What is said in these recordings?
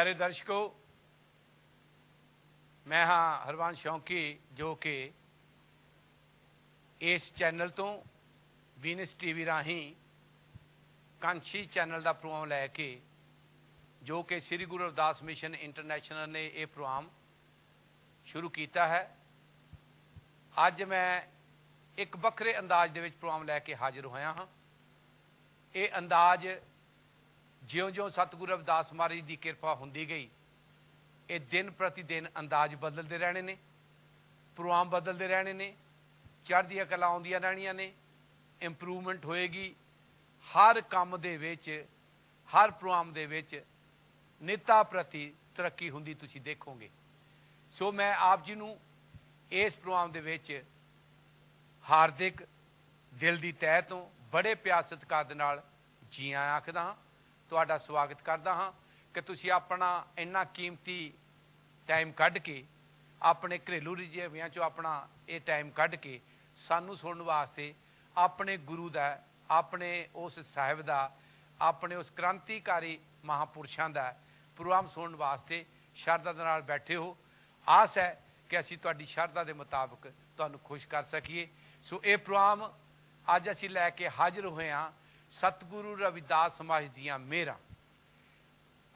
प्यारे दर्शकों, मैं हाँ हरवंश शौकी जो कि इस चैनल तो ਵੀਨਸ टीवी राही कांछी चैनल का प्रोग्राम लैके जो कि श्री गुरु रविदास मिशन इंटरनेशनल ने यह प्रोग्राम शुरू किया है। अज मैं एक वक्रे अंदाज के प्रोग्राम लैके हाजिर होया हाँ। ये अंदाज ज्यों ज्यों सतगुरु रविदास महाराज की किरपा होंदी गई, ये दिन प्रति दिन अंदाज बदलते रहने ने, प्रोग्राम बदलते रहने ने, चढ़दियां कला आउंदियां रहनियां ने, इंप्रूवमेंट होएगी हर काम दे विच, हर प्रोग्राम दे विच निता प्रति तरक्की हुंदी तुसीं देखोगे। सो मैं आप जी नूं इस प्रोग्राम दे विच हार्दिक दिल दी तह तो बड़े प्यार सत्कार दे नाल जी आया आखदा हाँ, तुहाडा स्वागत करदा हाँ कि तुसीं अपना इन्ना कीमती टाइम कढ के अपने घरेलू रजाइयां चों अपना ये टाइम कढ के सानू सुनने वास्ते अपने गुरु दा, अपने उस साहिब दा, अपने उस क्रांतिकारी महापुरुषों का प्रोग्राम सुनने वास्ते शरधा दे नाल बैठे हो। आस है कि असीं तुहाडी शरधा के मुताबिक तुहानूं खुश कर सकीए। सो ये प्रोग्राम अज असीं लैके हाजिर होए हाँ सतगुरु रविदास महाराज दीआं मेहरां,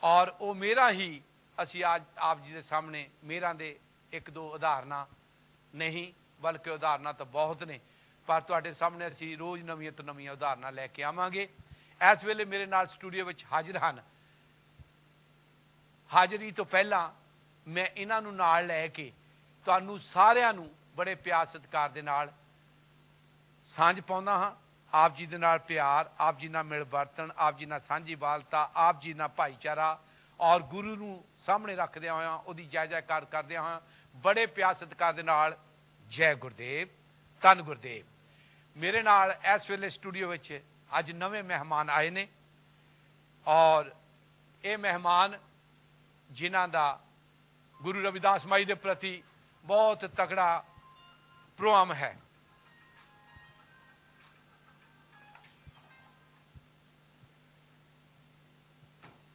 और वो मेहरां ही असीं आज आप जी के सामने मेहरां दे एक दो उदाहरणा नहीं बल्कि उदाहरणा तो बहुत ने, पर तुहाडे सामने असीं रोज़ नवीं तो नवीं उदाहरणा लैके आवांगे। इस वेले मेरे नाल स्टूडियो विच हाजिर हन। हाजिरी तो पहला मैं इन्हां नूं नाल लैके तुहानूं सारिआं नूं बड़े प्यार सत्कार दे नाल सांझ पाउंदा हां। आप जी दे नाल प्यार, आप जी नाल मिल वरतन, आप जी नाल सांझी वालता, आप जी नाल भाईचारा और गुरु नूं सामने रखदे होया उहदी जय जयकार करदे होया बड़े प्यार सत्कार दे नाल जय गुरदेव, धन गुरदेव। मेरे नाल इस वेले स्टूडियो विच अज नवे मेहमान आए ने, और ये मेहमान जिन्हां दा गुरु रविदास महाराज के प्रति बहुत तगड़ा प्रोग्राम है।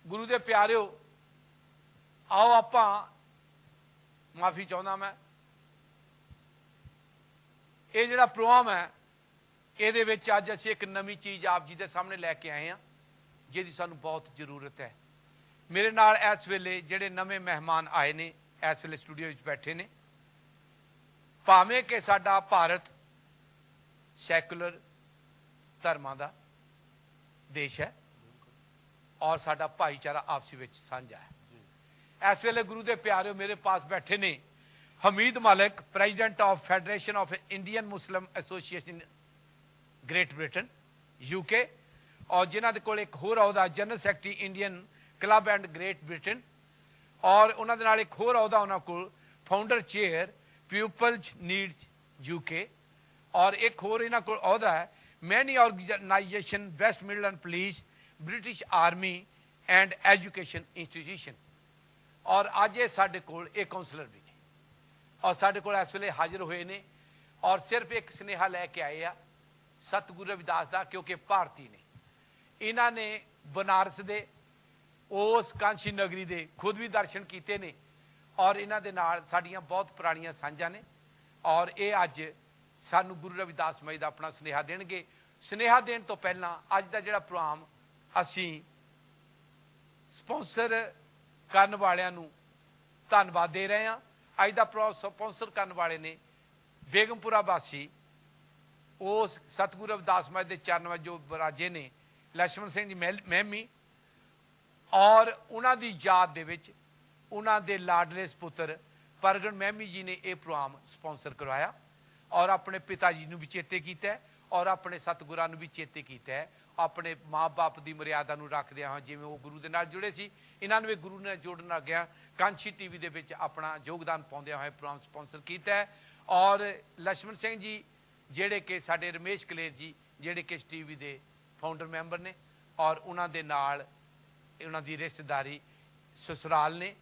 गुरु दे प्यारिओ, आओ आपां, माफ़ी चाहुंदा मैं, ये जिहड़ा प्रोग्राम है ये विच अज असीं एक नवीं चीज़ आप जी के सामने लैके आए हैं जिहदी सानूं बहुत जरूरत है। मेरे नाल इस वेले जिहड़े नवे मेहमान आए ने इस वेले स्टूडियो विच बैठे ने, भावें कि साडा भारत सैकुलर धर्मां दा देश है और साडा भाईचारा आपसी विच साझा है। इस वेले गुरु दे प्यारे मेरे पास बैठे ने Hamid Malik, president of federation of Indian Muslim association Great Britain UK, और जिन्हों के एक होर अहदा general secretary Indian club and Great Britain, और उन्होंने एक होर अहदा उन्होंने founder chair people's needs UK, और एक होर इन्हों को अहदा है many organisation West Midland police British army and education institution, और अज ये साडे कोल एक काउंसलर भी ने, और साडे कोल इस वेले हाजिर हुए ने, और सिर्फ एक सुनेहा लैके आए आ सतगुरु रविदास का, क्योंकि भारती ने इन्होंने बनारस दे उस कांछी नगरी दे खुद भी दर्शन किए ने, और इन्हां दे नाल साडियां बहुत पुरानियां सांझां ने, और ये अज सानू गुरु रविदास महाराज दा अपना सुनेहा देणगे। सुनेहा देण तो पहला अज दा जिहड़ा प्रोग्राम असीं स्पॉन्सर करन वालियां नूं धन्नवाद दे रहे हैं। अज दा प्रोग्राम स्पॉन्सर करन वाले ने बेगमपुरा वासी उस सतगुरु रविदास महाराज के चरण वजों विराजे ने लक्ष्मण सिंह जी महमी, और उन्हां दी याद दे विच उन्हां दे लाडले सपुत्र परगट महमी जी ने यह प्रोग्राम स्पॉन्सर करवाया, और अपने पिता जी नूं भी चेते कीता है और अपने सतगुरां नूं भी चेते कीता है। अपने माँ बाप की मर्यादा नूं रखदे हाँ जिवें वो गुरु दे नाल जुड़े सी, इन्हां नूं भी गुरु ने जोड़न लग्या कांछी टीवी दे विच अपना योगदान पाउंदे होए प्रोग्राम स्पॉन्सर कीता है। और लक्ष्मण सिंह जी जिहड़े कि साडे रमेश कलेर जी जिहड़े कि इस टीवी दे फाउंडर मैंबर ने, और उन्हां दे नाल उन्हां दी रिश्तेदारी ससुराल ने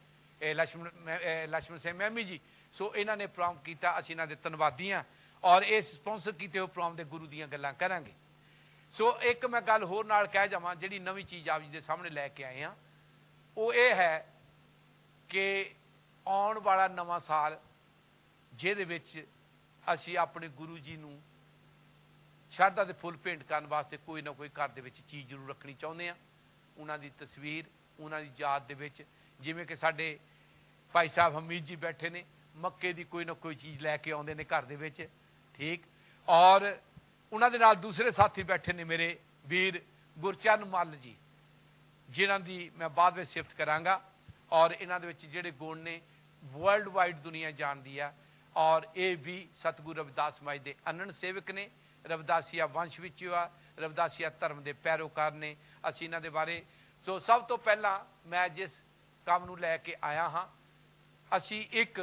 लक्ष्मण सिंह महमी जी। सो इन्हां ने प्रोग्राम कीता, असीं इन्हां दे धन्नवादी हां, और इस स्पॉन्सर कीते हुए प्रोग्राम दे गुरु दीयां गल्लां करांगे। सो एक मैं गल होर नाल कह जावां जिहड़ी नवीं चीज़ आप जी दे सामने लैके आए हाँ, वो ये है कि आउण वाला नवां साल जिहदे विच असीं अपने गुरु जी नूं शरधा दे फुੱਲ भेंट करन वास्ते कोई ना कोई घर दे विच चीज़ जरूर रखनी चाहुंदे आ। उन्हां दी तस्वीर उन्हां दी याद दे विच, जिवें कि साडे भाई साहब हमीद जी बैठे ने, मक्के की कोई ना कोई चीज़ लैके आउंदे ने घर दे विच, ठीक। और उन्हां दे नाल दूसरे साथी बैठे ने मेरे वीर गुरचरण मल जी, जिन्हां दी मैं बाद में सिफत करांगा। और इन्हां दे विच जिहड़े गुण ने वर्ल्ड वाइड दुनिया जानदी आ। और ये भी सतगुरु रविदास समाज के अनन सेवक ने, रविदासिया वंश विच आ, रविदासिया धर्म के पैरोकार ने। असीं इन्हां दे बारे सो सब तो पहला मैं जिस काम नूं लैके आया हाँ, असीं एक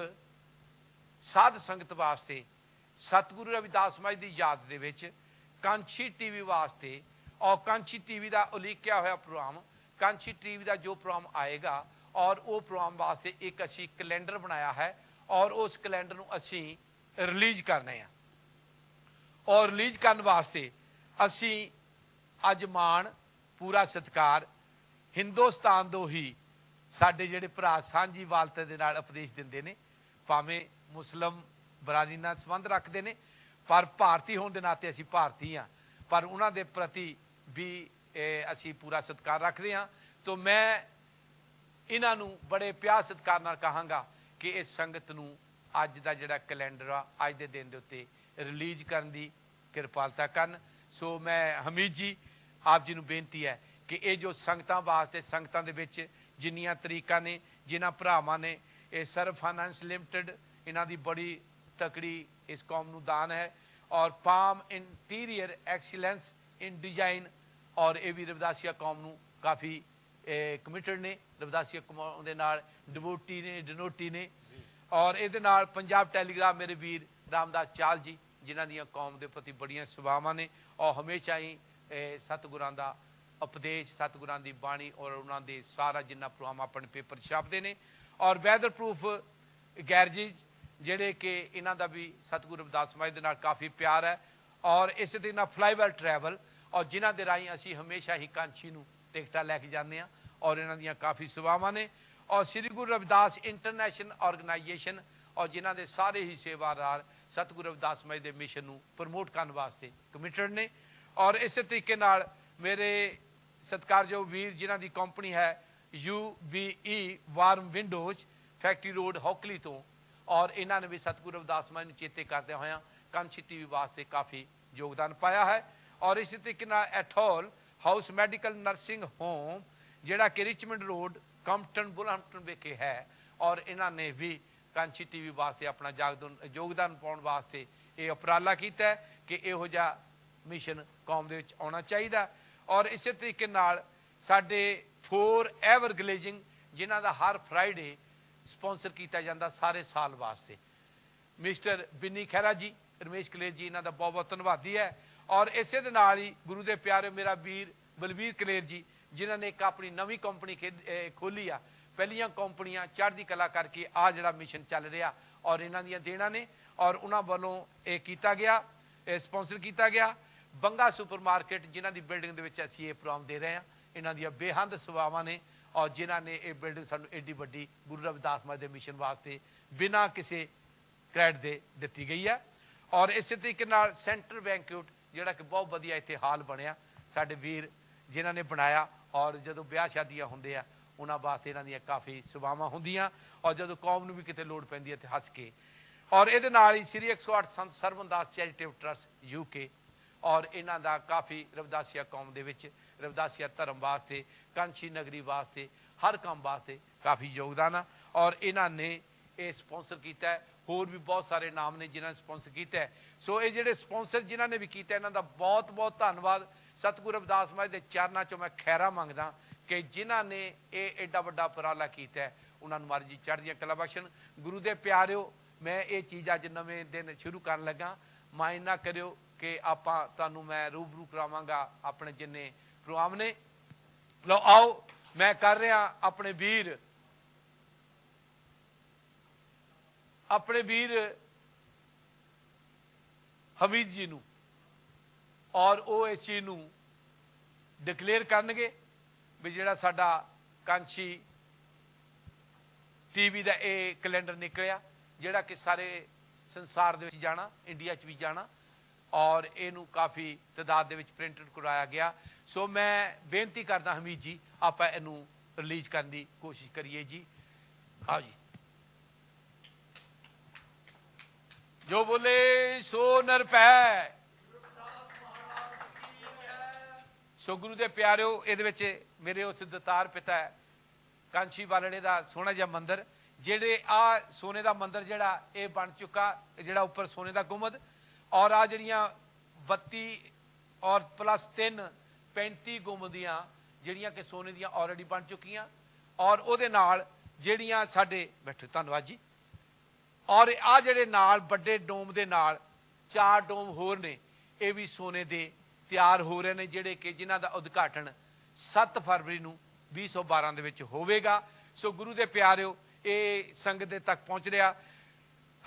साध संगत वास्ते सतगुरु रविदास समाज की याद दे विच कांछी टीवी वास्ते और कांछी टीवी का उलीकिया होया प्रोग्राम, कांछी टीवी का जो प्रोग्राम आएगा और वो प्रोग्राम वास्ते एक असी कैलेंडर बनाया है और उस कैलेंडर नूं असी रिलीज करने हैं। और रिलीज करने वास्ते असी अज मान पूरा सत्कार हिंदुस्तान दो ही साडे जिहड़े भरा सांझी वालते दे नाल उपदेश दिंदे ने, भावें मुस्लिम बरादरी नाल संबंध रखते हैं, पर भारती होने के नाते असी भारती हाँ, पर उन्हां दे प्रति भी असी पूरा सत्कार रखते हाँ। तो मैं इन्हां नूं बड़े प्यार सत्कार नाल कहांगा कि इस संगत नूं अज दा जिहड़ा कैलेंडर आ अज दे दिन दे उत्ते रिलीज करन दी किरपालता करन। सो मैं हमीद जी आप जी नूं बेनती है कि ये जो संगतां वास्ते संगतां दे विच जिन्नियां तरीकां ने, जिन्हां भरावां ने ये सर्व फाइनेंस लिमिटेड इन्हां दी बड़ी तकड़ी इस कौम नूं दान है। और palm interior excellence in design, और ये भी रविदासिया कौम नूं काफ़ी कमिटेड ने, रविदासिया कौम दे नाल डिवोटी ने, डिनोटी ने। और ये नाल पंजाब टैलीग्राफ मेरे वीर रामदास चाल जी, जिन्हां दियां कौम के प्रति बड़ियां सेवावां ने और हमेशा ही सतगुरां दा उपदेश, सतगुरां दी बाणी और उन्हां दे सारा जिन्ना प्रोग्राम अपने पेपर छापते हैं। और वैदर प्रूफ गैरजीज जिहड़े कि इन्हां दा भी सतगुरु रविदास समाज दे नाल काफ़ी प्यार है। और इस तरीके नाल फ्लाईवेल ट्रैवल और जिन्हां दे राहीं असीं हमेशा ही कांछी नूं टिकटां लैके जाने और इन्हां दियां काफ़ी सेवावां ने। और श्री गुरु रविदास इंटरनेशनल ऑर्गेनाइजेशन और जिन्हां दे सारे ही सेवादार सतगुरु रविदास समाज के मिशन नूं प्रमोट करने वास्ते कमिटेड ने। और इस तरीके नाल मेरे सत्कारयोग वीर जिन्हां दी कंपनी है UBE warm windows factory road Hockley तो, और इन्होंने भी सतगुरु रविदास समाज चेते करदे होया कांछी टीवी वास्ते काफ़ी योगदान पाया है। और इस तरीके एथोल हाउस मैडिकल नर्सिंग होम जिहड़ा कि रिचमंड रोड कंपटन बुलहम्पटन विखे है, और इन्होंने भी कांछी टीवी वास्ते अपना योगदान पाने वास्ते ये उपराला किया कि इहो जिहा मिशन कौम दे विच आउणा चाहीदा। और इस तरीके नाल साडे 4 एवर ग्लेजिंग जिन्हां दा हर फ्राइडे स्पॉन्सर किया जाता सारे साल वास्ते, मिस्टर बिन्नी खैरा जी, रमेश कलेर जी, इन्हों का बहुत बहुत धन्यवादी है। और इस दे नाल ही गुरु के प्यारे मेरा वीर बलवीर कलेर जी, जिन्होंने एक अपनी नवी कंपनी खोली आ, पहलियां कंपनियां चढ़ती कला करके आ जिहड़ा मिशन चल रहा और इन्हां दियां देना ने, और उन्हां वालों ये किया गया, स्पॉन्सर किया गया बंगा सुपर मार्केट जिन्हां दी बिल्डिंग दे विच असीं ये प्रोग्राम दे रहे हैं। इन्हां दियां बेहद सेवावां ने और जिन्हां ने ये बिल्डिंग सानूं एडी वड्डी गुरु रविदास समाज के मिशन वास्ते बिना किसी क्रेडिट दे दित्ती गई है। और इस तरीके नाल सेंटर बैंक्यूट जिहड़ा कि बहुत वधिया इत्थे हाल बनिया साडे वीर जिन्हां ने बनाया, और जदों ब्याह शादियां हुंदे आ उन्हां वास्ते इन्हां दियां काफ़ी सेवावां हुंदियां, और जदों कौम नूं भी किते लोड़ पैंदी है ते हੱਸ के। और इहदे नाल ही श्री 108 संत सरवणदास चैरिटेबल ट्रस्ट UK और इन्हां दा काफ़ी रविदासिया कौम दे विच रविदासिया धर्म वास्ते कांछी नगरी वास्ते हर काम वास्ते काफ़ी योगदान आ। और इन्हां ने ये स्पॉन्सर किया है, होर भी बहुत सारे नाम ने जिन्होंने स्पॉन्सर किया है। सो ये जिहड़े स्पॉन्सर जिन्होंने भी किया इन्हां दा बहुत बहुत धन्नवाद। सतगुरु रविदास समाज के चरणों चों मैं खैरा मंगदा कि जिन्हां ने ये एडा वड्डा उपराला किया है उन्होंने महाराज जी चढ़दियां कला बख्शण। गुरु दे प्यारिओ, मैं ये चीज़ अज नवें दिन शुरू कर लगा, माइंड ना करियो कि आपां तुहानूं मैं रूबरू करावांगा अपने जिन्ने प्रोग्राम ने। लो आओ मैं कर रहा अपने वीर हमीद जी नूं, और वो इस चीज़ नूं डिकलेयर करनगे भी जिहड़ा साडा कांछी टीवी का ये कैलेंडर निकलिया जिहड़ा कि सारे संसार दे विच जाना, इंडिया च भी जाना, और इनू काफ़ी तादाद दे विच प्रिंटेड कराया गया। सो मैं बेनती करदा हमीद जी आप इनू रिलीज करने की कोशिश करिए जी। हाँ जी, जो बोले सो नर पै। सो गुरु दे प्यारिओ, ये मेरे उस दतार पिता है कांछी वालड़े का सोहना जिहा मंदिर, जेड़े आ सोने का मंदिर जिहड़ा ये बन चुका, जिहड़ा उपर सोने का गुंबद, और आ जड़ियाँ 32 और प्लस 3 35 गुंबदियाँ जिहड़ियां कि सोने दियाँ ऑलरेडी बन चुकियां, और उहदे नाल जिहड़ियां साडे बैठो धन्नवाद जी, और आ जिहड़े नाल बड़े डोम दे नाल 4 डोम होर ने, ये भी सोने दे तैयार हो रहे हैं, जिहड़े कि जिन्हां दा उद्घाटन 7 फरवरी नूं 2012 दे विच होवेगा। सो गुरु दे प्यारिओ, ये संगत दे तक पहुंच रहा।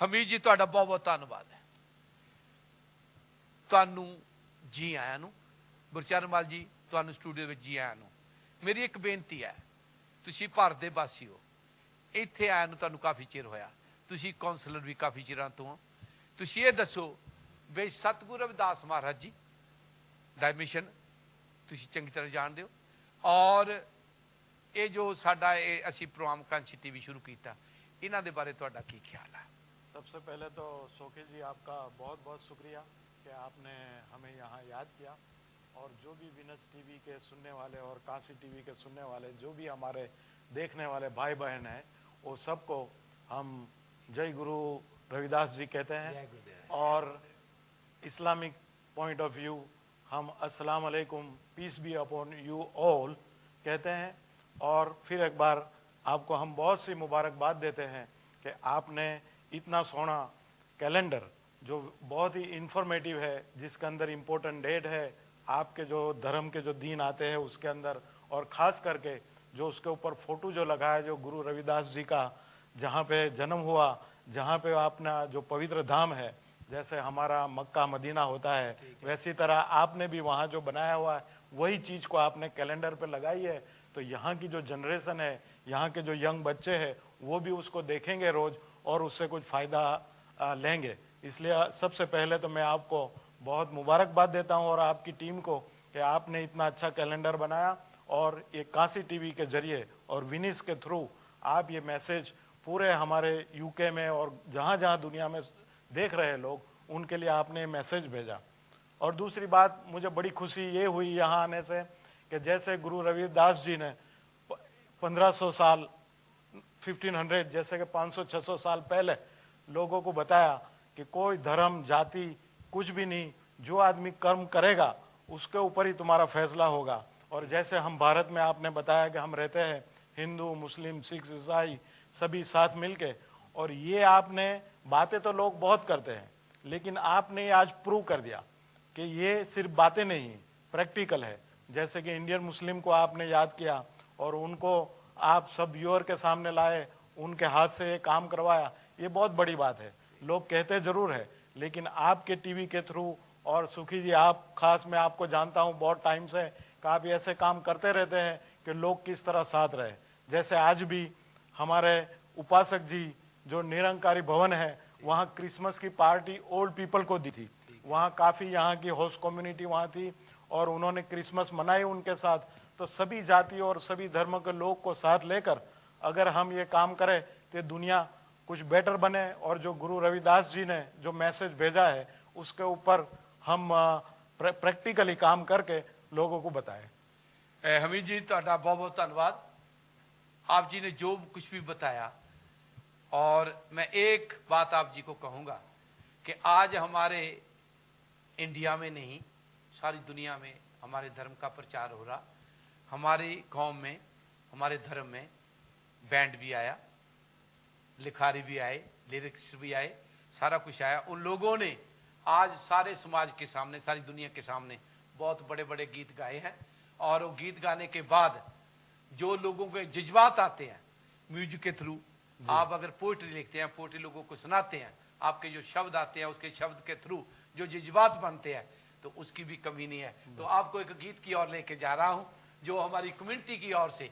हमीद जी तुहाडा बहुत बहुत धन्नवाद है, तुहानू जी आया नूं। गुरचरणपाल जी तुहानू स्टूडियो में जी आया नूं। मेरी एक बेनती है, तुसीं भारत दे वासी हो, इत्थे आया नूं तुहानू काफ़ी चिर होया, तुसीं कौंसलर भी काफ़ी चिरां तो हो, तुसीं ये दसो बई सतगुरु रविदास महाराज जी दा मिशन तुसीं चंगी तरह जानते हो, और ये जो साडा ये असीं प्रोग्राम कांछी टीवी शुरू किया, इन्हां दे बारे तुहाडा की ख्याल है? सबसे पहले तो सोखी जी आपका बहुत बहुत शुक्रिया कि आपने हमें यहाँ याद किया, और जो भी विनस टीवी के सुनने वाले और काशी टीवी के सुनने वाले जो भी हमारे देखने वाले भाई बहन हैं, वो सबको हम जय गुरु रविदास जी कहते हैं, और इस्लामिक पॉइंट ऑफ व्यू हम अस्सलाम वालेकुम, peace be upon you all कहते हैं। और फिर एक बार आपको हम बहुत सी मुबारकबाद देते हैं कि आपने इतना सोना कैलेंडर जो बहुत ही इंफॉर्मेटिव है, जिसके अंदर इम्पोर्टेंट डेट है, आपके जो धर्म के जो दिन आते हैं उसके अंदर, और ख़ास करके जो उसके ऊपर फ़ोटो जो लगा है जो गुरु रविदास जी का, जहाँ पे जन्म हुआ, जहाँ पे अपना जो पवित्र धाम है, जैसे हमारा मक्का मदीना होता है, वैसी तरह आपने भी वहाँ जो बनाया हुआ है वही चीज़ को आपने कैलेंडर पे लगाई है। तो यहाँ की जो जनरेशन है, यहाँ के जो यंग बच्चे हैं, वो भी उसको देखेंगे रोज़ और उससे कुछ फ़ायदा लेंगे। इसलिए सबसे पहले तो मैं आपको बहुत मुबारकबाद देता हूँ और आपकी टीम को कि आपने इतना अच्छा कैलेंडर बनाया, और ये काशी टीवी के जरिए और विनिस के थ्रू आप ये मैसेज पूरे हमारे यूके में और जहाँ जहाँ दुनिया में देख रहे लोग, उनके लिए आपने मैसेज भेजा। और दूसरी बात, मुझे बड़ी खुशी ये हुई यहाँ आने से कि जैसे गुरु रविदास जी ने 1500 साल 1500 जैसे कि 500-600 साल पहले लोगों को बताया कि कोई धर्म जाति कुछ भी नहीं, जो आदमी कर्म करेगा उसके ऊपर ही तुम्हारा फैसला होगा। और जैसे हम भारत में आपने बताया कि हम रहते हैं हिंदू मुस्लिम सिख ईसाई सभी साथ मिलके, और ये आपने बातें तो लोग बहुत करते हैं, लेकिन आपने आज प्रूव कर दिया कि ये सिर्फ बातें नहीं प्रैक्टिकल है। जैसे कि इंडियन मुस्लिम को आपने याद किया और उनको आप सब व्यूअर के सामने लाए, उनके हाथ से ये काम करवाया, ये बहुत बड़ी बात है। लोग कहते जरूर है, लेकिन आपके टीवी के थ्रू, और सुखी जी आप खास, मैं आपको जानता हूँ बहुत टाइम से कि आप ऐसे काम करते रहते हैं कि लोग किस तरह साथ रहे। जैसे आज भी हमारे उपासक जी जो निरंकारी भवन है, वहाँ क्रिसमस की पार्टी ओल्ड पीपल को दी थी, वहाँ काफ़ी यहाँ की होस्ट कम्युनिटी वहाँ थी और उन्होंने क्रिसमस मनाई उनके साथ। तो सभी जाति और सभी धर्म के लोग को साथ लेकर अगर हम ये काम करें तो दुनिया कुछ बेटर बने, और जो गुरु रविदास जी ने जो मैसेज भेजा है उसके ऊपर हम प्रैक्टिकली काम करके लोगों को बताएं। हमीद जी तुहाडा बहुत बहुत धन्यवाद, आप जी ने जो कुछ भी बताया। और मैं एक बात आप जी को कहूँगा कि आज हमारे इंडिया में नहीं, सारी दुनिया में हमारे धर्म का प्रचार हो रहा। हमारी कौम में, हमारे धर्म में बैंड भी आया, लिखारी भी आए, लिरिक्स भी आए, सारा कुछ आया। उन लोगों ने आज सारे समाज के सामने, सारी दुनिया के सामने बहुत बड़े बड़े गीत गाए हैं, और वो गीत गाने के बाद जो लोगों के जज्बात आते हैं म्यूजिक के थ्रू, आप अगर पोइट्री लिखते हैं, पोइट्री लोगों को सुनाते हैं, आपके जो शब्द आते हैं उसके शब्द के थ्रू जो जज्बात बनते हैं, तो उसकी भी कमी नहीं है। तो आपको एक गीत की ओर लेके जा रहा हूं जो हमारी कम्युनिटी की ओर से,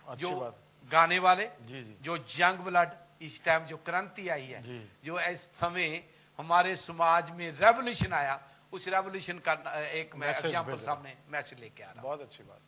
जो गाने वाले जी जी जो जंग ब्लड, इस टाइम जो क्रांति आई है, जी। जो इस समय हमारे समाज में रेवोल्यूशन आया, उस रेवोल्यूशन का एक मैं मैसेज एग्जाम्पल भेज रहा हूं। सामने मैसेज लेके आ रहा हूं। बहुत अच्छी बात।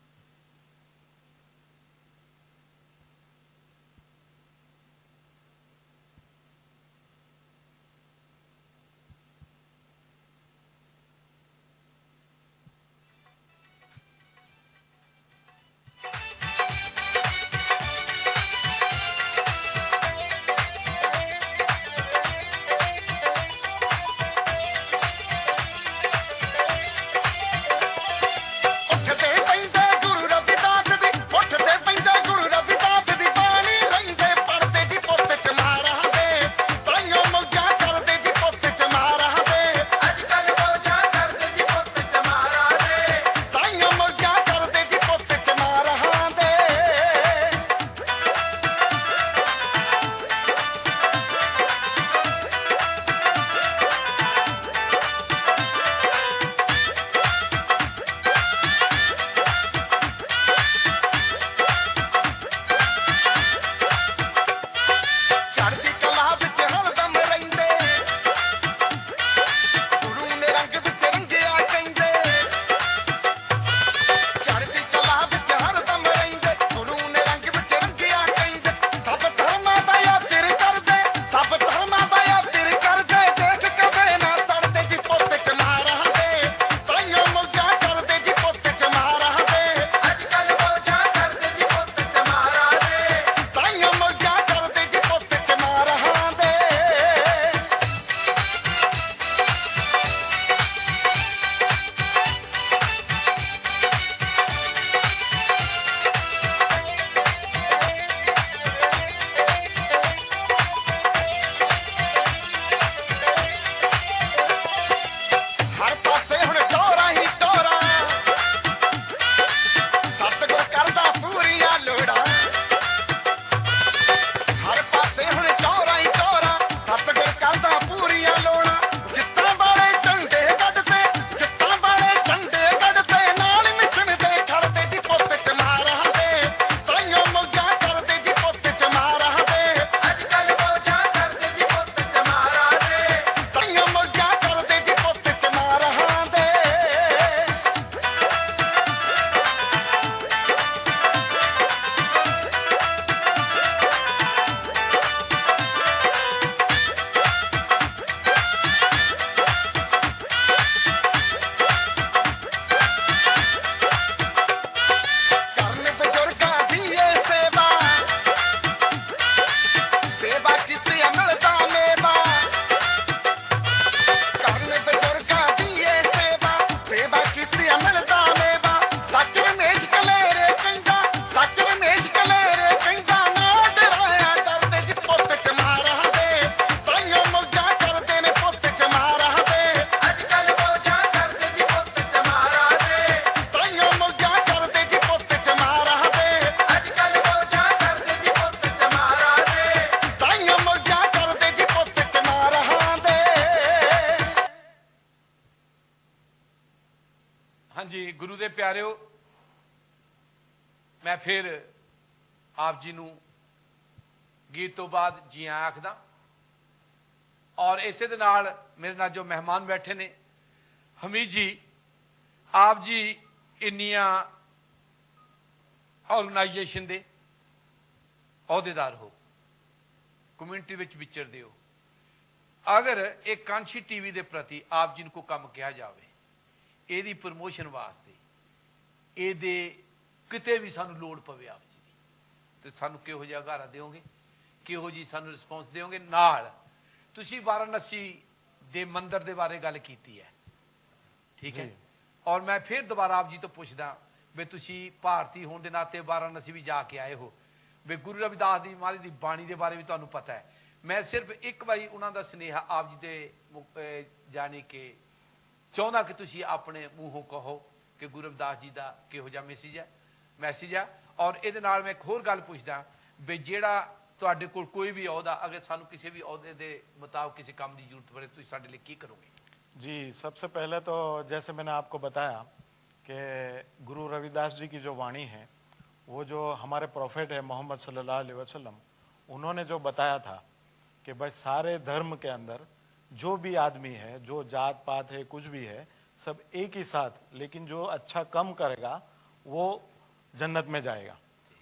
ਉੱਠਦੇ ਪੈਂਦੇ ਗੁਰੂ ਰਵਿਦਾਸ ਦੀ, ਉੱਠਦੇ ਪੈਂਦੇ ਗੁਰੂ ਰਵਿਦਾਸ ਦੀ ਬਾਣੀ ਲੈਂਦੇ ਪੜਦੇ ਜੀ ਪੁੱਤ ਚਮਾਰਾਂ ਦੇ, ਤਾਈਓ ਮੌਜਾਂ ਕਰਦੇ ਜੀ ਪੁੱਤ ਚਮਾਰਾਂ ਦੇ, ਅੱਜ ਕੱਲ ਮੌਜਾਂ ਕਰਦੇ ਜੀ ਪੁੱਤ ਚਮਾਰਾਂ ਦੇ, ਤਾਈਓ ਮੌਜਾਂ ਕਰਦੇ ਜੀ ਪੁੱਤ ਚਮਾਰਾਂ ਦੇ। ਚੜ੍ਹਦੀ ਕਲਾ ਵਿੱਚ ਹਰਦਮ ਰਹਿੰਦੇ, ਗੁਰੂ ਨੇ ਰੰਗ ਵਿੱਚ ਰੰਗਿਆ ਕਹਿੰਦੇ, ਚੜ੍ਹਦੀ ਕਲਾ ਵਿੱਚ ਹਰਦਮ ਰਹਿੰਦੇ, ਗੁਰੂ ਨੇ ਰੰਗ ਵਿੱਚ ਰੰਗਿਆ ਕਹਿੰਦੇ, ਸਭ ਧਰਮਾਂ ਦਾ ਆਦਰ ਕਰਦੇ, ਸਭ ਧਰਮਾਂ ਦਾ ਆਦਰ ਕਰਦੇ, ਦੇਖ ਕਦੇ ਨਾ ਸੜਦੇ ਜੀ ਪੁੱਤ ਚਮਾਰਾਂ ਦੇ, ਤਾਈਓ ਮੌਜਾਂ ਕਰਦੇ ਜੀ ਪੁੱਤ ਚਮਾਰਾਂ ਦੇ, ਅੱਜ ਕੱਲ ਮੌਜਾਂ ਕਰਦੇ ਜੀ ਪੁੱਤ ਚਮਾਰਾਂ ਦੇ, ਤਾਈਓ ਮੌਜਾਂ ਕਰਦੇ ਜੀ ਪੁੱਤ ਚਮਾਰਾਂ ਦੇ। ਹਰ ਪਾਸੇ ਹੁਣ ਟੋਰਾਂ ਹੀ ਟੋਰਾਂ, ਸਤਿਗੁਰ ਕਰਦਾ ਪੂਰੀਆਂ ਲੋੜਾਂ, ਹਰ ਪਾਸੇ ਹੁਣ ਟੋਰਾਂ ਹੀ ਟੋਰਾਂ, ਸਤਿਗੁਰ ਕਰਦਾ ਪੂਰੀਆਂ ਲੋੜਾਂ, ਜਿੱਤਾਂ ਵਾਲੇ ਝੰਡੇ ਕੱਢਦੇ, ਜਿੱਤਾਂ ਵਾਲੇ ਝੰਡੇ ਕੱਢਦੇ, ਨਾਲ ਮਿੱਠਣਦੇ ਖੜਦੇ ਜੀ ਪੁੱਤ ਚਮਾਰਾਂ ਦੇ, ਤਾਈਓ ਮੌਜਾਂ ਕਰਦੇ ਜੀ ਪੁੱਤ ਚਮਾਰਾਂ ਦੇ, ਅੱਜ ਕੱਲ ਮੌਜਾਂ ਕਰਦੇ ਜੀ ਪੁੱਤ ਚਮਾਰਾਂ ਦੇ, ਤਾਈਓ ਮੌਜਾਂ ਕਰਦੇ ਜੀ ਪੁੱਤ ਚਮਾਰਾਂ ਦੇ। ਕਰਨ ਬਜ਼ੁਰਗਾਂ ਦੀ ਏ ਸੇਵਾ, ਸੇਵਾ ਕੀਤੀ ਮਿਲਦਾ ਮੇਵਾ, ਕਰਨ ਬਜ਼ੁਰਗਾਂ ਦੀ ਏ ਸੇਵਾ, ਸੇਵਾ ਕੀਤੀ ਮਿਲਦਾ ਮੇਵਾ, ਸੱਚ ਰਮੇਸ਼ ਕਲੇਰੇ ਕਹਿੰਦਾ, ਸੱਚ ਰਮੇਸ਼ ਕਲੇਰੇ ਕਹਿੰਦਾ, ਨਾ ਡਰਾਇਆ ਡਰਦੇ ਜੀ ਪੁੱਤ ਚਮਾਰਾਂ ਦੇ, ਤਾਈਓ ਮੌਜਾਂ ਕਰਦੇ ਨੇ ਪੁੱਤ ਚਮਾਰਾਂ ਦੇ, ਅੱਜ ਕੱਲ ਮੌਜਾਂ ਕਰਦੇ ਜੀ ਪੁੱਤ ਚਮਾਰਾਂ ਦੇ, ਤਾਈਓ ਮੌਜਾਂ ਕਰਦੇ ਜੀ ਪੁੱਤ ਚਮਾਰਾਂ ਦੇ, ਅੱਜ ਕੱਲ ਮੌਜਾਂ ਕਰਦੇ ਜੀ ਪੁੱਤ ਚਮਾਰਾਂ ਦੇ, ਤਾਈਓ ਮੌਜਾਂ ਕਰਦੇ ਜੀ ਪੁੱਤ ਚਮਾਰਾਂ ਦੇ। ਹਾਂਜੀ ਗੁਰੂ ਦੇ ਪਿਆਰਿਓ, ਮੈਂ ਫਿਰ ਆਪ ਜੀ ਨੂੰ ਗੀਤ ਤੋਂ ਬਾਅਦ ਜੀ ਆਇਆਂ ਆਖਦਾ, ਔਰ ਇਸੇ ਦੇ ਨਾਲ ਮੇਰੇ ਨਾਲ ਜੋ ਮਹਿਮਾਨ ਬੈਠੇ ਨੇ, ਹਮੀਦ ਜੀ, ਆਪ ਜੀ ਇੰਨੀਆਂ ਆਰਗੇਨਾਈਜੇਸ਼ਨ ਦੇ ਅਹੁਦੇਦਾਰ ਹੋ, ਕਮਿਊਨਿਟੀ ਵਿੱਚ ਵਿਚਰਦੇ ਹੋ, ਅਗਰ ਇਹ ਕਾਂਸ਼ੀ ਟੀਵੀ ਦੇ ਪ੍ਰਤੀ ਆਪ ਜੀ ਨੂੰ ਕੋਈ ਕੰਮ ਕਿਹਾ ਜਾਵੇ, ਇਹਦੀ ਪ੍ਰਮੋਸ਼ਨ ਵਾਸਤੇ, ਇਹਦੇ ਕਿਤੇ ਵੀ ਸਾਨੂੰ ਲੋੜ ਪਵੇ ਆਪ ਜੀ ਦੀ, ਤੇ ਸਾਨੂੰ ਕਿਹੋ ਜਿਹਾ ਘਾਰਾ ਦਿਓਗੇ, ਕਿਹੋ ਜੀ ਸਾਨੂੰ ਰਿਸਪੌਂਸ ਦਿਓਗੇ। ਨਾਲ ਤੁਸੀਂ ਵਾਰਾਣਸੀ ਦੇ ਮੰਦਿਰ ਦੇ ਬਾਰੇ ਗੱਲ ਕੀਤੀ ਹੈ, ਠੀਕ ਹੈ, ਜੀ। ਔਰ ਮੈਂ ਫਿਰ ਦੁਬਾਰਾ ਆਪ ਜੀ ਤੋਂ ਪੁੱਛਦਾ ਵੀ ਤੁਸੀਂ ਭਾਰਤੀ ਹੋਣ ਦੇ ਨਾਤੇ ਵਾਰਾਣਸੀ ਵੀ ਜਾ ਕੇ ਆਏ ਹੋ, ਵੀ ਗੁਰੂ ਰਵਿਦਾਸ ਦੀ ਮਹਾਰਾਜ ਦੀ ਬਾਣੀ ਦੇ ਬਾਰੇ ਵੀ ਤੁਹਾਨੂੰ ਪਤਾ ਹੈ। ਮੈਂ ਸਿਰਫ ਇੱਕ ਵਾਰੀ ਉਹਨਾਂ ਦਾ ਸੁਨੇਹਾ ਆਪ ਜੀ ਦੇ ਜਾਣੀ ਕਿ ਚਾਹੁੰਦਾ ਕਿ ਤੁਸੀਂ ਆਪਣੇ ਮੂੰਹੋਂ ਕਹੋ ਕਿ ਗੁਰੂ ਰਵਿਦਾਸ ਜੀ ਦਾ ਕਿਹੋ ਜਿਹਾ ਮੈਸੇਜ ਆ। ਔਰ ਇਹਦੇ ਨਾਲ ਮੈਂ ਇੱਕ ਹੋਰ ਗੱਲ ਪੁੱਛਦਾ ਵੀ ਜਿਹੜਾ ਤੁਹਾਡੇ ਕੋਲ ਕੋਈ ਵੀ ਅਹੁਦਾ, अगर सानू किसी भी अहुदे के मुताबिक किसी काम की जरूरत पड़े तो साडे लिए की करोगे? जी, सबसे पहले तो जैसे मैंने आपको बताया कि गुरु रविदास जी की जो वाणी है वो जो हमारे प्रॉफेट है मोहम्मद सल्लल्लाहु अलैहि वसल्लम, उन्होंने जो बताया था कि भाई सारे धर्म के अंदर जो भी आदमी है, जो जात पात है, कुछ भी है, सब एक ही साथ, लेकिन जो अच्छा कम करेगा वो जन्नत में जाएगा।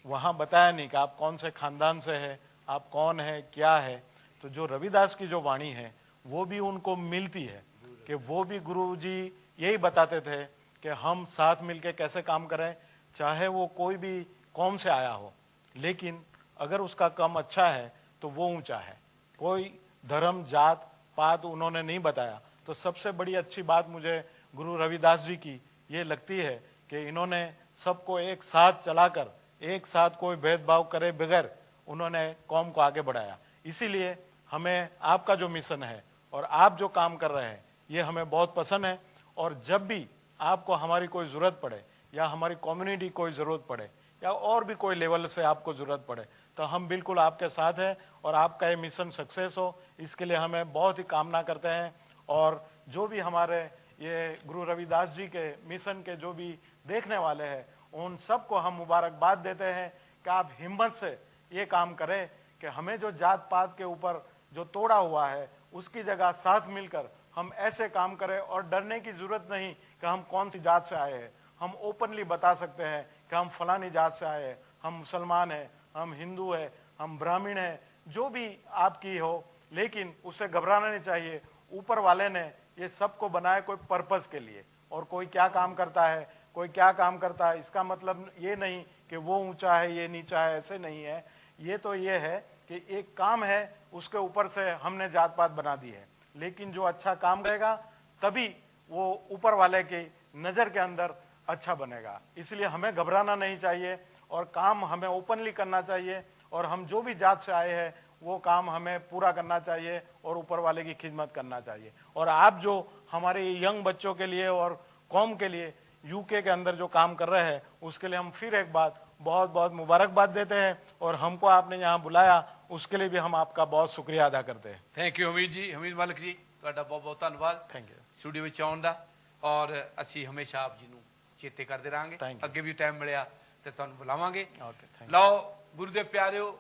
वहाँ बताया नहीं कि आप कौन से खानदान से है, आप कौन है, क्या है। तो जो रविदास की जो वाणी है वो भी उनको मिलती है कि वो भी गुरु जी यही बताते थे कि हम साथ मिलके कैसे काम करें, चाहे वो कोई भी कौम से आया हो, लेकिन अगर उसका काम अच्छा है तो वो ऊंचा है। कोई धर्म जात पात उन्होंने नहीं बताया। तो सबसे बड़ी अच्छी बात मुझे गुरु रविदास जी की ये लगती है कि इन्होंने सबको एक साथ चलाकर, एक साथ कोई भेदभाव करे बगैर उन्होंने कौम को आगे बढ़ाया। इसीलिए हमें आपका जो मिशन है और आप जो काम कर रहे हैं ये हमें बहुत पसंद है। और जब भी आपको हमारी कोई ज़रूरत पड़े या हमारी कम्युनिटी कोई ज़रूरत पड़े या और भी कोई लेवल से आपको ज़रूरत पड़े तो हम बिल्कुल आपके साथ हैं और आपका ये मिशन सक्सेस हो इसके लिए हमें बहुत ही कामना करते हैं। और जो भी हमारे ये गुरु रविदास जी के मिशन के जो भी देखने वाले हैं उन सबको हम मुबारकबाद देते हैं कि आप हिम्मत से ये काम करें कि हमें जो जात पात के ऊपर जो तोड़ा हुआ है उसकी जगह साथ मिलकर हम ऐसे काम करें। और डरने की जरूरत नहीं कि हम कौन सी जात से आए हैं, हम ओपनली बता सकते हैं कि हम फलानी जात से आए हैं, हम मुसलमान हैं, हम हिंदू हैं, हम ब्राह्मण हैं, जो भी आपकी हो, लेकिन उससे घबराना नहीं चाहिए। ऊपर वाले ने ये सबको बनाया कोई पर्पस के लिए, और कोई क्या काम करता है, कोई क्या काम करता है, इसका मतलब ये नहीं कि वो ऊंचा है ये नीचा है, ऐसे नहीं है। ये तो ये है कि एक काम है उसके ऊपर से हमने जात पात बना दी है, लेकिन जो अच्छा काम करेगा तभी वो ऊपर वाले की नज़र के अंदर अच्छा बनेगा। इसलिए हमें घबराना नहीं चाहिए और काम हमें ओपनली करना चाहिए और हम जो भी जात से आए हैं वो काम हमें पूरा करना चाहिए और ऊपर वाले की खिदमत करना चाहिए। और आप जो हमारे यंग बच्चों के लिए और कौम के लिए यूके के अंदर जो काम कर रहे हैं उसके लिए हम फिर एक बात बहुत बहुत मुबारकबाद देते हैं और हमको आपने यहाँ बुलाया उसके लिए भी हम आपका बहुत शुक्रिया अदा करते हैं। ਥੈਂਕ ਯੂ ਹਮੀਦ ਜੀ, ਹਮੀਦ ਮਲਕ ਜੀ, ਤੁਹਾਡਾ ਬਹੁਤ ਬਹੁਤ ਧੰਨਵਾਦ ਥੈਂਕ ਯੂ। ਸਟੂਡੀਓ ਵਿੱਚ ਆਉਣ ਦਾ। ਔਰ ਅਸੀਂ ਹਮੇਸ਼ਾ ਆਪ ਜੀ ਨੂੰ ਚੇਤੇ ਕਰਦੇ ਰਹਾਂਗੇ, Thank you. ਅੱਗੇ ਵੀ ਟਾਈਮ ਮਿਲਿਆ ਤੇ ਤੁਹਾਨੂੰ ਬੁਲਾਵਾਂਗੇ। Okay, thank you. ਲਓ ਗੁਰੂ ਦੇ ਪਿਆਰਿਓ,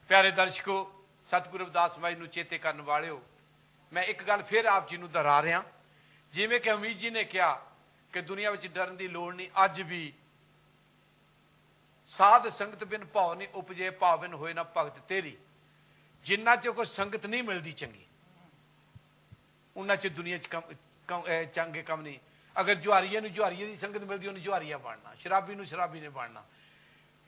ਪਿਆਰੇ ਦਰਸ਼ਕੋ, ਸਤਿਗੁਰੂ ਰਵਿਦਾਸ ਮਾਈ ਨੂੰ ਚੇਤੇ ਕਰਨ ਵਾਲਿਓ, ਮੈਂ ਇੱਕ ਗੱਲ ਫਿਰ ਆਪ ਜੀ ਨੂੰ ਦੁਹਰਾ ਰਿਹਾ। ਜਿਵੇਂ ਕਿ ਹਮੀਦ ਜੀ ਨੇ ਕਿਹਾ ਕਿ ਦੁਨੀਆ ਵਿੱਚ ਡਰਨ ਦੀ ਲੋੜ ਨਹੀਂ। ਅੱਜ ਵੀ ਸਾਧ ਸੰਗਤ ਬਿਨ ਭਾਉ ਨਹੀਂ ਉਪਜੇ, ਭਾਵ ਬਿਨ ਹੋਏ ਨਾ ਭਗਤ ਤੇਰੀ। ਜਿੰਨਾ ਚ ਕੋਈ ਸੰਗਤ ਨਹੀਂ ਮਿਲਦੀ ਚੰਗੀ, ਉਹਨਾਂ ਚ ਦੁਨੀਆ ਚ ਚੰਗੇ ਕੰਮ ਨਹੀਂ। ਅਗਰ ਜੁਹਾਰੀਏ ਨੂੰ ਜੁਹਾਰੀਏ ਦੀ ਸੰਗਤ ਮਿਲਦੀ ਉਹਨੂੰ ਜੁਹਾਰੀਆ ਬਣਨਾ, ਸ਼ਰਾਬੀ ਨੂੰ ਸ਼ਰਾਬੀ ਨੇ ਬਣਨਾ,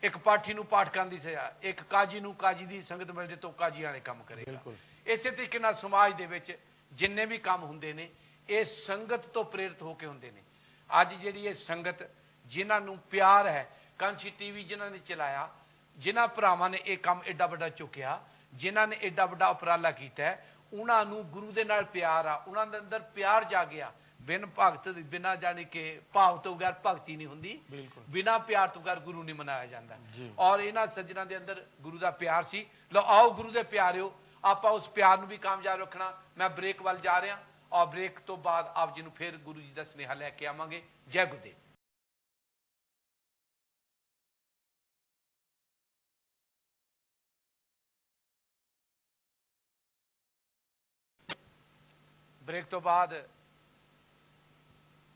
ਇੱਕ ਪਾਠੀ ਨੂੰ ਪਾਠਕਾਂ ਦੀ ਸਜ਼ਾ, ਇੱਕ ਕਾਜੀ ਨੂੰ ਕਾਜੀ ਦੀ ਸੰਗਤ ਮਿਲ ਜੇ ਤਾਂ ਕਾਜੀ ਵਾਲੇ ਕੰਮ ਕਰੇਗਾ। ਬਿਲਕੁਲ। ਇਸੇ ਤਰੀਕੇ ਨਾਲ ਸਮਾਜ ਦੇ ਵਿੱਚ ਜਿੰਨੇ ਵੀ ਕੰਮ ਹੁੰਦੇ ਨੇ ਇਹ ਸੰਗਤ ਤੋਂ ਪ੍ਰੇਰਿਤ ਹੋ ਕੇ ਹੁੰਦੇ ਨੇ। ਅੱਜ ਜਿਹੜੀ ਇਹ ਸੰਗਤ ਜਿਨ੍ਹਾਂ ਨੂੰ ਪਿਆਰ ਹੈ, ਕਾਂਸੀ ਟੀਵੀ ਜਿਨ੍ਹਾਂ ਨੇ ਚਲਾਇਆ, ਜਿਨ੍ਹਾਂ ਭਰਾਵਾਂ ਨੇ ਇਹ ਕੰਮ ਐਡਾ ਵੱਡਾ ਚੁੱਕਿਆ, ਜਿਨ੍ਹਾਂ ਨੇ ਐਡਾ ਵੱਡਾ ਉਪਰਾਲਾ ਕੀਤਾ, ਉਹਨਾਂ ਨੂੰ ਗੁਰੂ ਦੇ ਨਾਲ ਪਿਆਰ ਆ, ਉਹਨਾਂ ਦੇ ਅੰਦਰ ਪਿਆਰ ਜਾਗਿਆ। ਬਿਨ ਭਗਤ ਬਿਨਾਂ ਜਾਣੀ ਕਿ ਭਾਵ ਤੋਂ ਬਗੈਰ ਭਗਤੀ ਨਹੀਂ ਹੁੰਦੀ, ਬਿਨਾਂ ਪਿਆਰ ਤੋਂ ਬਗੈਰ ਗੁਰੂ ਨਹੀਂ ਮਨਾਇਆ ਜਾਂਦਾ। ਔਰ ਇਹਨਾਂ ਸੱਜਣਾਂ ਦੇ ਅੰਦਰ ਗੁਰੂ ਦਾ ਪਿਆਰ ਸੀ। ਲਓ ਆਓ ਗੁਰੂ ਦੇ ਪਿਆਰਿਓ, ਆਪਾਂ ਉਸ ਪਿਆਰ ਨੂੰ ਵੀ ਕਾਮਯਾਬ ਰੱਖਣਾ। ਮੈਂ ਬ੍ਰੇਕ ਵੱਲ ਜਾ ਰਿਹਾ ਔਰ ਬ੍ਰੇਕ ਤੋਂ ਬਾਅਦ ਆਪ ਜੀ ਨੂੰ ਫਿਰ ਗੁਰੂ ਜੀ ਦਾ ਸੁਨੇਹਾ ਲੈ ਕੇ ਆਵਾਂਗੇ। ਜੈ ਗੁਰਦੇਵ। ਬ੍ਰੇਕ ਤੋਂ ਬਾਅਦ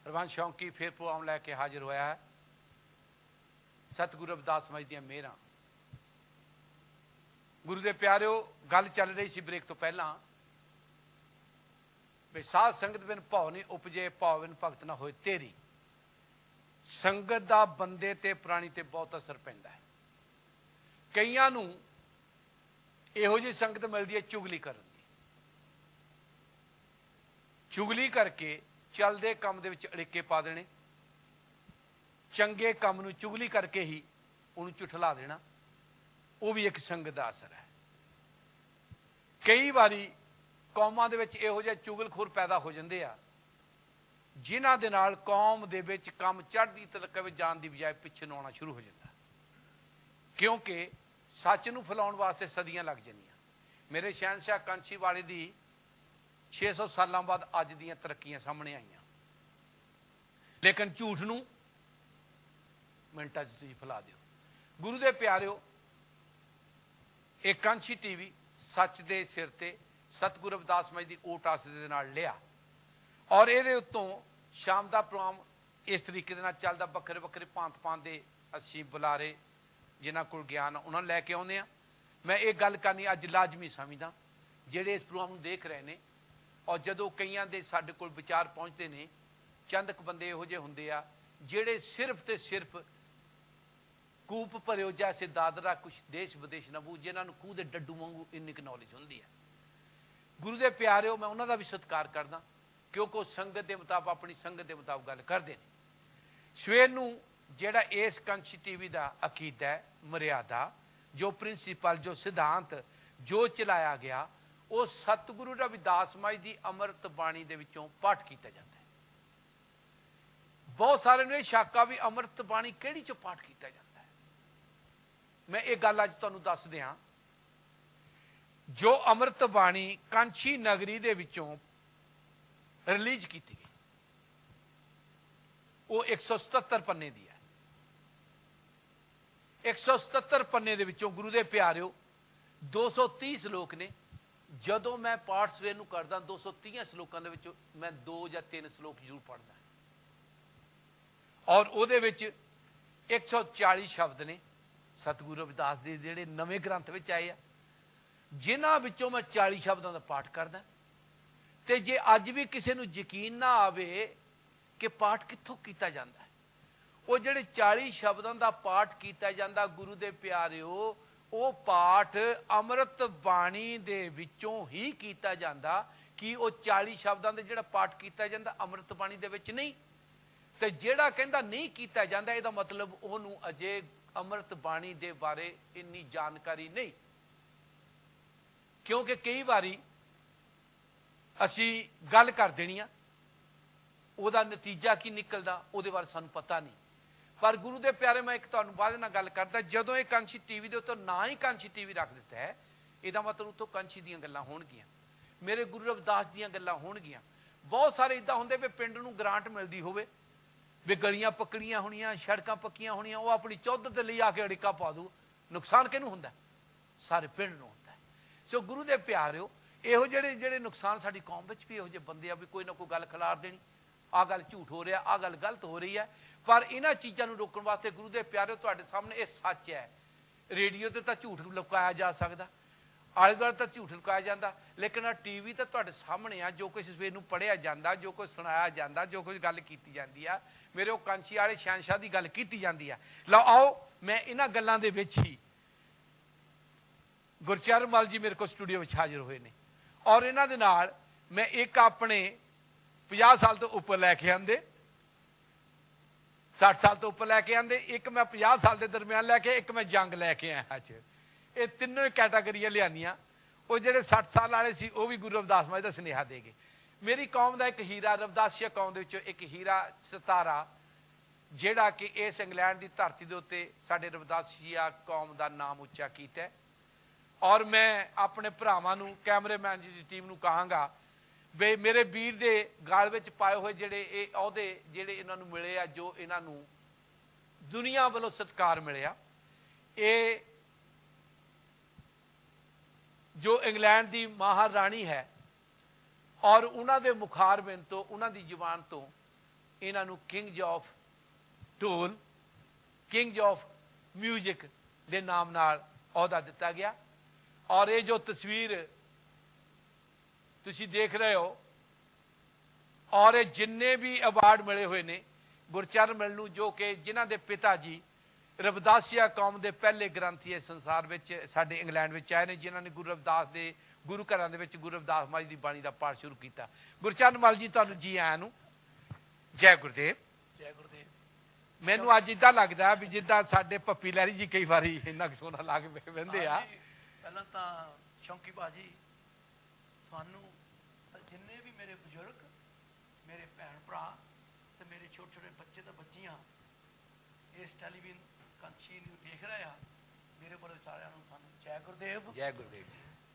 ਹਰਬੰਸ ਸ਼ੌਂਕੀ ਫਿਰ ਪ੍ਰੋਗਰਾਮ ਲੈ ਕੇ ਹਾਜ਼ਰ ਹੋਇਆ ਹੈ। ਸਤਿਗੁਰੂ ਰਵਿਦਾਸ ਮਾਈ ਦੀਆਂ ਮਿਹਰਾਂ। ਗੁਰੂ ਦੇ ਪਿਆਰਿਓ, ਗੱਲ ਚੱਲ ਰਹੀ ਸੀ ਬ੍ਰੇਕ ਤੋਂ ਪਹਿਲਾਂ ਵੀ ਸਾਧ ਸੰਗਤ ਬਿਨ ਭਾਉ ਨਹੀਂ ਉਪਜੇ, ਭਾਉ ਬਿਨ ਭਗਤ ਨਾ ਹੋਏ ਤੇਰੀ। ਸੰਗਤ ਦਾ ਬੰਦੇ ਤੇ ਪ੍ਰਾਣੀ ਤੇ ਬਹੁਤ ਅਸਰ ਪੈਂਦਾ ਹੈ। ਕਈਆਂ ਨੂੰ ਇਹੋ ਜਿਹੀ ਸੰਗਤ ਮਿਲਦੀ ਹੈ ਚੁਗਲੀ ਕਰਨ ਦੀ, ਚੁਗਲੀ ਕਰਕੇ ਚੱਲਦੇ ਕੰਮ ਦੇ ਵਿੱਚ ਅੜਿੱਕੇ ਪਾ ਦੇਣੇ, ਚੰਗੇ ਕੰਮ ਨੂੰ ਚੁਗਲੀ ਕਰਕੇ ਹੀ ਉਹਨੂੰ ਝੁਠਲਾ ਦੇਣਾ। ਉਹ ਵੀ ਇੱਕ ਸੰਗਤ ਦਾ ਅਸਰ ਹੈ। ਕਈ ਵਾਰੀ ਕੌਮਾਂ ਦੇ ਵਿੱਚ ਇਹੋ ਜਿਹੇ ਚੁਗਲਖੋਰ ਪੈਦਾ ਹੋ ਜਾਂਦੇ ਆ ਜਿਨ੍ਹਾਂ ਦੇ ਨਾਲ ਕੌਮ ਦੇ ਵਿੱਚ ਕੰਮ ਚੜ੍ਹਦੀ ਤਲਕ ਵਿੱਚ ਜਾਣ ਦੀ ਬਜਾਏ ਪਿੱਛੇ ਨੂੰ ਆਉਣਾ ਸ਼ੁਰੂ ਹੋ ਜਾਂਦਾ, ਕਿਉਂਕਿ ਸੱਚ ਨੂੰ ਫੈਲਾਉਣ ਵਾਸਤੇ ਸਦੀਆਂ ਲੱਗ ਜਾਂਦੀਆਂ। ਮੇਰੇ ਸ਼ਹਿਨਸ਼ਾਹ ਕਾਂਸੀ ਵਾਲੇ ਦੀ 600 ਸਾਲਾਂ ਬਾਅਦ ਅੱਜ ਦੀਆਂ ਤਰੱਕੀਆਂ ਸਾਹਮਣੇ ਆਈਆਂ, ਲੇਕਿਨ ਝੂਠ ਨੂੰ ਮਿੰਟਾਂ 'ਚ ਤੁਸੀਂ ਫੈਲਾ ਦਿਓ। ਗੁਰੂ ਦੇ ਪਿਆਰਿਓ, ਇਹ ਕਾਂਛੀ ਟੀਵੀ ਸੱਚ ਦੇ ਸਿਰ ਤੇ ਸਤਿਗੁਰੂ ਰਵਿਦਾਸ ਮਹਾਰਾਜ ਦੀ ਓਟ ਆਸਰੇ ਦੇ ਨਾਲ ਲਿਆ, ਔਰ ਇਹਦੇ ਉੱਤੋਂ ਸ਼ਾਮ ਦਾ ਪ੍ਰੋਗਰਾਮ ਇਸ ਤਰੀਕੇ ਦੇ ਨਾਲ ਚੱਲਦਾ। ਵੱਖਰੇ ਵੱਖਰੇ ਭਾਂਤ ਦੇ ਅਸੀਂ ਬੁਲਾਰੇ ਜਿਨ੍ਹਾਂ ਕੋਲ ਗਿਆਨ ਉਹਨਾਂ ਨੂੰ ਲੈ ਕੇ ਆਉਂਦੇ ਹਾਂ। ਮੈਂ ਇਹ ਗੱਲ ਕਰਨੀ ਅੱਜ ਲਾਜ਼ਮੀ ਸਮਝਦਾ ਜਿਹੜੇ ਇਸ ਪ੍ਰੋਗਰਾਮ ਨੂੰ ਦੇਖ ਰਹੇ ਨੇ, ਔਰ ਜਦੋਂ ਕਈਆਂ ਦੇ ਸਾਡੇ ਕੋਲ ਵਿਚਾਰ ਪਹੁੰਚਦੇ ਨੇ, ਚੰਦ ਕੁ ਬੰਦੇ ਇਹੋ ਜਿਹੇ ਹੁੰਦੇ ਆ ਜਿਹੜੇ ਸਿਰਫ ਤੇ ਸਿਰਫ ਕੂਪ ਭਰਿਓ ਜੈਸੇ ਦਾਦਰਾ ਕੁਛ ਦੇਸ਼ ਵਿਦੇਸ਼ ਨਬੂ, ਜਿਨ੍ਹਾਂ ਨੂੰ ਖੂਹ ਦੇ ਡੱਡੂ ਵਾਂਗੂ ਇੰਨੀ ਕੁ ਨੌਲੇਜ ਹੁੰਦੀ ਹੈ। ਗੁਰੂ ਦੇ ਪਿਆਰਿਓ, ਮੈਂ ਉਹਨਾਂ ਦਾ ਵੀ ਸਤਿਕਾਰ ਕਰਦਾ ਕਿਉਂਕਿ ਉਹ ਸੰਗਤ ਦੇ ਮੁਤਾਬਕ, ਆਪਣੀ ਸੰਗਤ ਦੇ ਮੁਤਾਬਕ ਗੱਲ ਕਰਦੇ ਨੇ। ਸਵੇਰ ਨੂੰ ਜਿਹੜਾ ਇਸ ਕਾਂਛੀ ਟੀਵੀ ਦਾ ਅਕੀਦਾ ਹੈ, ਮਰਿਆਦਾ, ਜੋ ਪ੍ਰਿੰਸੀਪਲ, ਜੋ ਸਿਧਾਂਤ, ਜੋ ਚਲਾਇਆ ਗਿਆ, ਉਹ ਸਤਿਗੁਰੂ ਰਵਿਦਾਸ ਮਹਾਰਾਜ ਦੀ ਅੰਮ੍ਰਿਤ ਬਾਣੀ ਦੇ ਵਿੱਚੋਂ ਪਾਠ ਕੀਤਾ ਜਾਂਦਾ ਹੈ। ਬਹੁਤ ਸਾਰਿਆਂ ਨੂੰ ਇਹ ਸ਼ੱਕ ਆ ਵੀ ਅੰਮ੍ਰਿਤ ਬਾਣੀ ਕਿਹੜੀ ਚੋਂ ਪਾਠ ਕੀਤਾ ਜਾਂਦਾ ਹੈ। ਮੈਂ ਇਹ ਗੱਲ ਅੱਜ ਤੁਹਾਨੂੰ ਦੱਸ ਦਿਆਂ, ਜੋ ਅੰਮ੍ਰਿਤ ਬਾਣੀ ਕਾਂਛੀ ਨਗਰੀ ਦੇ ਵਿੱਚੋਂ ਰਿਲੀਜ਼ ਕੀਤੀ ਗਈ, ਉਹ 177 ਪੰਨੇ ਦੀ ਹੈ। 177 ਪੰਨੇ ਦੇ ਵਿੱਚੋਂ ਗੁਰੂ ਦੇ ਪਿਆਰਿਓ 230 ਸ਼ਲੋਕ ਨੇ। ਜਦੋਂ ਮੈਂ ਪਾਠ ਸਵੇਰ ਨੂੰ ਕਰਦਾ 230 ਸ਼ਲੋਕਾਂ ਦੇ ਵਿੱਚੋਂ ਮੈਂ 2 ਜਾਂ 3 ਸ਼ਲੋਕ ਜ਼ਰੂਰ ਪੜ੍ਹਦਾ, ਔਰ ਉਹਦੇ ਵਿੱਚ 140 ਸ਼ਬਦ ਨੇ ਸਤਿਗੁਰੂ ਰਵਿਦਾਸ ਦੇ ਜਿਹੜੇ ਨਵੇਂ ਗ੍ਰੰਥ ਵਿੱਚ ਆਏ ਆ, ਜਿਨ੍ਹਾਂ ਵਿੱਚੋਂ ਮੈਂ 40 ਸ਼ਬਦਾਂ ਦਾ ਪਾਠ ਕਰਦਾ। ਤੇ ਜੇ ਅੱਜ ਵੀ ਕਿਸੇ ਨੂੰ ਯਕੀਨ ਨਾ ਆਵੇ ਕਿ ਪਾਠ ਕਿੱਥੋਂ ਕੀਤਾ ਜਾਂਦਾ ਹੈ, ਉਹ ਜਿਹੜੇ 40 ਸ਼ਬਦਾਂ ਦਾ ਪਾਠ ਕੀਤਾ ਜਾਂਦਾ ਗੁਰੂ ਦੇ ਪਿਆਰਿਓ, ਉਹ ਪਾਠ ਅੰਮ੍ਰਿਤ ਬਾਣੀ ਦੇ ਵਿੱਚੋਂ ਹੀ ਕੀਤਾ ਜਾਂਦਾ। ਕਿ ਉਹ 40 ਸ਼ਬਦਾਂ ਦੇ ਜਿਹੜਾ ਪਾਠ ਕੀਤਾ ਜਾਂਦਾ ਅੰਮ੍ਰਿਤ ਬਾਣੀ ਦੇ ਵਿੱਚ ਨਹੀਂ। ਤੇ ਜਿਹੜਾ ਕਹਿੰਦਾ ਨਹੀਂ ਕੀਤਾ ਜਾਂਦਾ, ਇਹਦਾ ਮਤਲਬ ਉਹਨੂੰ ਅਜੇ ਅੰਮ੍ਰਿਤ ਬਾਣੀ ਦੇ ਬਾਰੇ ਇੰਨੀ ਜਾਣਕਾਰੀ ਨਹੀਂ। ਕਿਉਂਕਿ ਕਈ ਵਾਰੀ ਅਸੀਂ ਗੱਲ ਕਰ ਦੇਣੀ ਆ, ਉਹਦਾ ਨਤੀਜਾ ਕੀ ਨਿਕਲਦਾ ਉਹਦੇ ਬਾਰੇ ਸਾਨੂੰ ਪਤਾ ਨਹੀਂ। ਪਰ ਗੁਰੂ ਦੇ ਪਿਆਰੇ, ਮੈਂ ਇੱਕ ਤੁਹਾਨੂੰ ਬਾਅਦ ਨਾਲ ਗੱਲ ਕਰਦਾ, ਜਦੋਂ ਇਹ ਕਾਂਛੀ ਟੀਵੀ ਦੇ ਉੱਤੇ ਨਾ ਹੀ ਕਾਂਛੀ ਟੀਵੀ ਰੱਖ ਦਿੱਤਾ ਹੈ, ਇਹਦਾ ਮਤਲਬ ਉੱਥੋਂ ਕਾਂਛੀ ਦੀਆਂ ਗੱਲਾਂ ਹੋਣਗੀਆਂ, ਮੇਰੇ ਗੁਰੂ ਰਵਿਦਾਸ ਦੀਆਂ ਗੱਲਾਂ ਹੋਣਗੀਆਂ। ਬਹੁਤ ਸਾਰੇ ਇਦਾਂ ਹੁੰਦੇ ਵੀ ਪਿੰਡ ਨੂੰ ਗ੍ਰਾਂਟ ਮਿਲਦੀ ਹੋਵੇ, ਵੀ ਗਲੀਆਂ ਪੱਕੜੀਆਂ ਹੋਣੀਆਂ, ਸੜਕਾਂ ਪੱਕੀਆਂ ਹੋਣੀਆਂ, ਉਹ ਆਪਣੀ ਚੌਧਰ ਦੇ ਲਈ ਆ ਕੇ ਅੜਿੱਕਾ ਪਾ ਦੂ। ਨੁਕਸਾਨ ਕਿਹਨੂੰ ਹੁੰਦਾ? ਸਾਰੇ ਪਿੰਡ ਨੂੰ ਹੁੰਦਾ। ਸੋ ਗੁਰੂ ਦੇ ਪਿਆਰਿਓ, ਇਹੋ ਜਿਹੜੇ ਨੁਕਸਾਨ ਸਾਡੀ ਕੌਮ ਵਿੱਚ ਵੀ ਇਹੋ ਜਿਹੇ ਬੰਦੇ ਆ ਵੀ ਕੋਈ ਨਾ ਕੋਈ ਗੱਲ ਖਿਲਾਰ ਦੇਣੀ, ਆਹ ਗੱਲ ਝੂਠ ਹੋ ਰਿਹਾ, ਆਹ ਗੱਲ ਗਲਤ ਹੋ ਰਹੀ ਹੈ। ਪਰ ਇਹਨਾਂ ਚੀਜ਼ਾਂ ਨੂੰ ਰੋਕਣ ਵਾਸਤੇ ਗੁਰੂ ਦੇ ਪਿਆਰਿਓ, ਤੁਹਾਡੇ ਸਾਹਮਣੇ ਇਹ ਸੱਚ ਹੈ। ਰੇਡੀਓ ਤੇ ਤਾਂ ਝੂਠ ਲੁਕਾਇਆ ਜਾ ਸਕਦਾ, ਆਲੇ ਦੁਆਲੇ ਤਾਂ ਝੂਠ ਲੁਕਾਇਆ ਜਾਂਦਾ, ਲੇਕਿਨ ਆਹ ਟੀਵੀ ਤਾਂ ਤੁਹਾਡੇ ਸਾਹਮਣੇ ਆ। ਜੋ ਕੁਝ ਸਵੇਰ ਨੂੰ ਪੜ੍ਹਿਆ ਜਾਂਦਾ, ਜੋ ਕੁਝ ਸੁਣਾਇਆ ਜਾਂਦਾ, ਜੋ ਕੁਝ ਗੱਲ ਕੀਤੀ ਜਾਂਦੀ ਆ, ਮੇਰੇ ਉਹ ਕਾਂਛੀ ਵਾਲੇ ਸ਼ਹਿਨਸ਼ਾਹ ਦੀ ਗੱਲ ਕੀਤੀ ਜਾਂਦੀ ਆ। ਲਓ ਆਓ, ਮੈਂ ਇਹਨਾਂ ਗੱਲਾਂ ਦੇ ਵਿੱਚ ਹੀ, ਗੁਰਚਰਨ ਮਲ ਜੀ ਮੇਰੇ ਕੋਲ ਸਟੂਡੀਓ ਵਿੱਚ ਹਾਜ਼ਰ ਹੋਏ ਨੇ, ਔਰ ਇਹਨਾਂ ਦੇ ਨਾਲ ਮੈਂ ਇੱਕ ਆਪਣੇ 50 ਸਾਲ ਤੋਂ ਉੱਪਰ ਲੈ ਕੇ ਆਂਦੇ, 60 ਸਾਲ ਤੋਂ ਉੱਪਰ ਲੈ ਕੇ ਆਂਦੇ, ਇੱਕ ਮੈਂ 50 ਸਾਲ ਦੇ ਦਰਮਿਆਨ ਲੈ ਕੇ, ਇੱਕ ਮੈਂ ਜੰਗ ਲੈ ਕੇ ਆਇਆ। ਅੱਜ ਇਹ ਤਿੰਨੋਂ ਹੀ ਕੈਟਾਗਰੀਆਂ ਲਿਆਂਦੀਆਂ। ਉਹ ਜਿਹੜੇ 60 ਸਾਲ ਵਾਲੇ ਸੀ ਉਹ ਵੀ ਗੁਰੂ ਰਵਿਦਾਸ ਮਹਾਰਾਜ ਦਾ ਸੁਨੇਹਾ ਦੇ ਗਏ। ਮੇਰੀ ਕੌਮ ਦਾ ਇੱਕ ਹੀਰਾ, ਰਵਿਦਾਸੀਆ ਕੌਮ ਦੇ ਵਿੱਚੋਂ ਇੱਕ ਹੀਰਾ ਸਿਤਾਰਾ, ਜਿਹੜਾ ਕਿ ਇਸ ਇੰਗਲੈਂਡ ਦੀ ਧਰਤੀ ਦੇ ਉੱਤੇ ਸਾਡੇ ਰਵਿਦਾਸੀਆ ਕੌਮ ਦਾ ਨਾਮ ਉੱਚਾ ਕੀਤਾ। ਔਰ ਮੈਂ ਆਪਣੇ ਭਰਾਵਾਂ ਨੂੰ, ਕੈਮਰੇਮੈਨ ਜੀ ਦੀ ਟੀਮ ਨੂੰ ਕਹਾਂਗਾ ਵੀ ਮੇਰੇ ਵੀਰ ਦੇ ਗਲ ਵਿੱਚ ਪਾਏ ਹੋਏ ਜਿਹੜੇ ਇਹ ਅਹੁਦੇ ਜਿਹੜੇ ਇਹਨਾਂ ਨੂੰ ਮਿਲੇ ਆ, ਜੋ ਇਹਨਾਂ ਨੂੰ ਦੁਨੀਆ ਵੱਲੋਂ ਸਤਿਕਾਰ ਮਿਲਿਆ, ਇਹ ਜੋ ਇੰਗਲੈਂਡ ਦੀ ਮਹਾਰਾਣੀ ਹੈ, ਔਰ ਉਹਨਾਂ ਦੇ ਮੁਖਾਰਬਿੰਦ ਤੋਂ, ਉਹਨਾਂ ਦੀ ਜ਼ੁਬਾਨ ਤੋਂ ਇਹਨਾਂ ਨੂੰ Kings of dhol, Kings of music ਦੇ ਨਾਮ ਨਾਲ ਅਹੁਦਾ ਦਿੱਤਾ ਗਿਆ। ਔਰ ਇਹ ਜੋ ਤਸਵੀਰ ਤੁਸੀਂ ਦੇਖ ਰਹੇ ਹੋ, ਔਰ ਇਹ ਜਿੰਨੇ ਵੀ ਅਵਾਰਡ ਮਿਲੇ ਹੋਏ ਨੇ ਗੁਰਚਰਨ ਮਲ ਨੂੰ, ਜੋ ਕਿ ਜਿਨ੍ਹਾਂ ਦੇ ਪਿਤਾ ਜੀ ਰਵਿਦਾਸੀਆ ਕੌਮ ਦੇ ਪਹਿਲੇ ਗ੍ਰੰਥੀ ਇਸ ਸੰਸਾਰ ਵਿੱਚ ਸਾਡੇ ਇੰਗਲੈਂਡ ਵਿੱਚ ਆਏ ਨੇ, ਜਿਨ੍ਹਾਂ ਨੇ ਗੁਰੂ ਰਵਿਦਾਸ ਦੇ ਗੁਰੂ ਘਰਾਂ ਦੇ ਵਿੱਚ ਗੁਰੂ ਰਵਿਦਾਸ ਮਹਾਰਾਜ ਦੀ ਬਾਣੀ ਦਾ ਪਾਠ ਸ਼ੁਰੂ ਕੀਤਾ। ਗੁਰਚਰਨ ਮਲ ਜੀ, ਤੁਹਾਨੂੰ ਜੀ ਆਇਆਂ ਨੂੰ। ਜੈ ਗੁਰਦੇਵ। ਜੈ ਗੁਰਦੇਵ। ਮੈਨੂੰ ਅੱਜ ਇੱਦਾਂ ਲੱਗਦਾ ਵੀ ਜਿੱਦਾਂ ਸਾਡੇ ਪੱਪੀ ਲਹਿਰੀ ਜੀ ਕਈ ਵਾਰੀ ਇੰਨਾ ਸੋਨਾ ਲਾ ਕੇ ਬਹਿੰਦੇ ਆ। ਪਹਿਲਾਂ ਤਾਂ ਸ਼ੌਂਕੀ ਬਾਜੀ, ਤੁਹਾਨੂੰ ਜਿੰਨੇ ਵੀ ਮੇਰੇ ਬਜ਼ੁਰਗ, ਮੇਰੇ ਭੈਣ ਭਰਾ ਤੇ ਮੇਰੇ ਛੋਟੇ ਛੋਟੇ ਬੱਚੇ ਤੇ ਬੱਚੀਆਂ ਇਸ ਟੈਲੀਵਿਜ਼ਨ ਕਾਂਛੀ ਨੂੰ ਦੇਖ ਰਹੇ ਆ, ਮੇਰੇ ਵੱਲੋਂ ਸਾਰਿਆਂ ਨੂੰ ਤੁਹਾਨੂੰ ਜੈ ਗੁਰਦੇਵ। ਜੈ ਗੁਰਦੇਵ।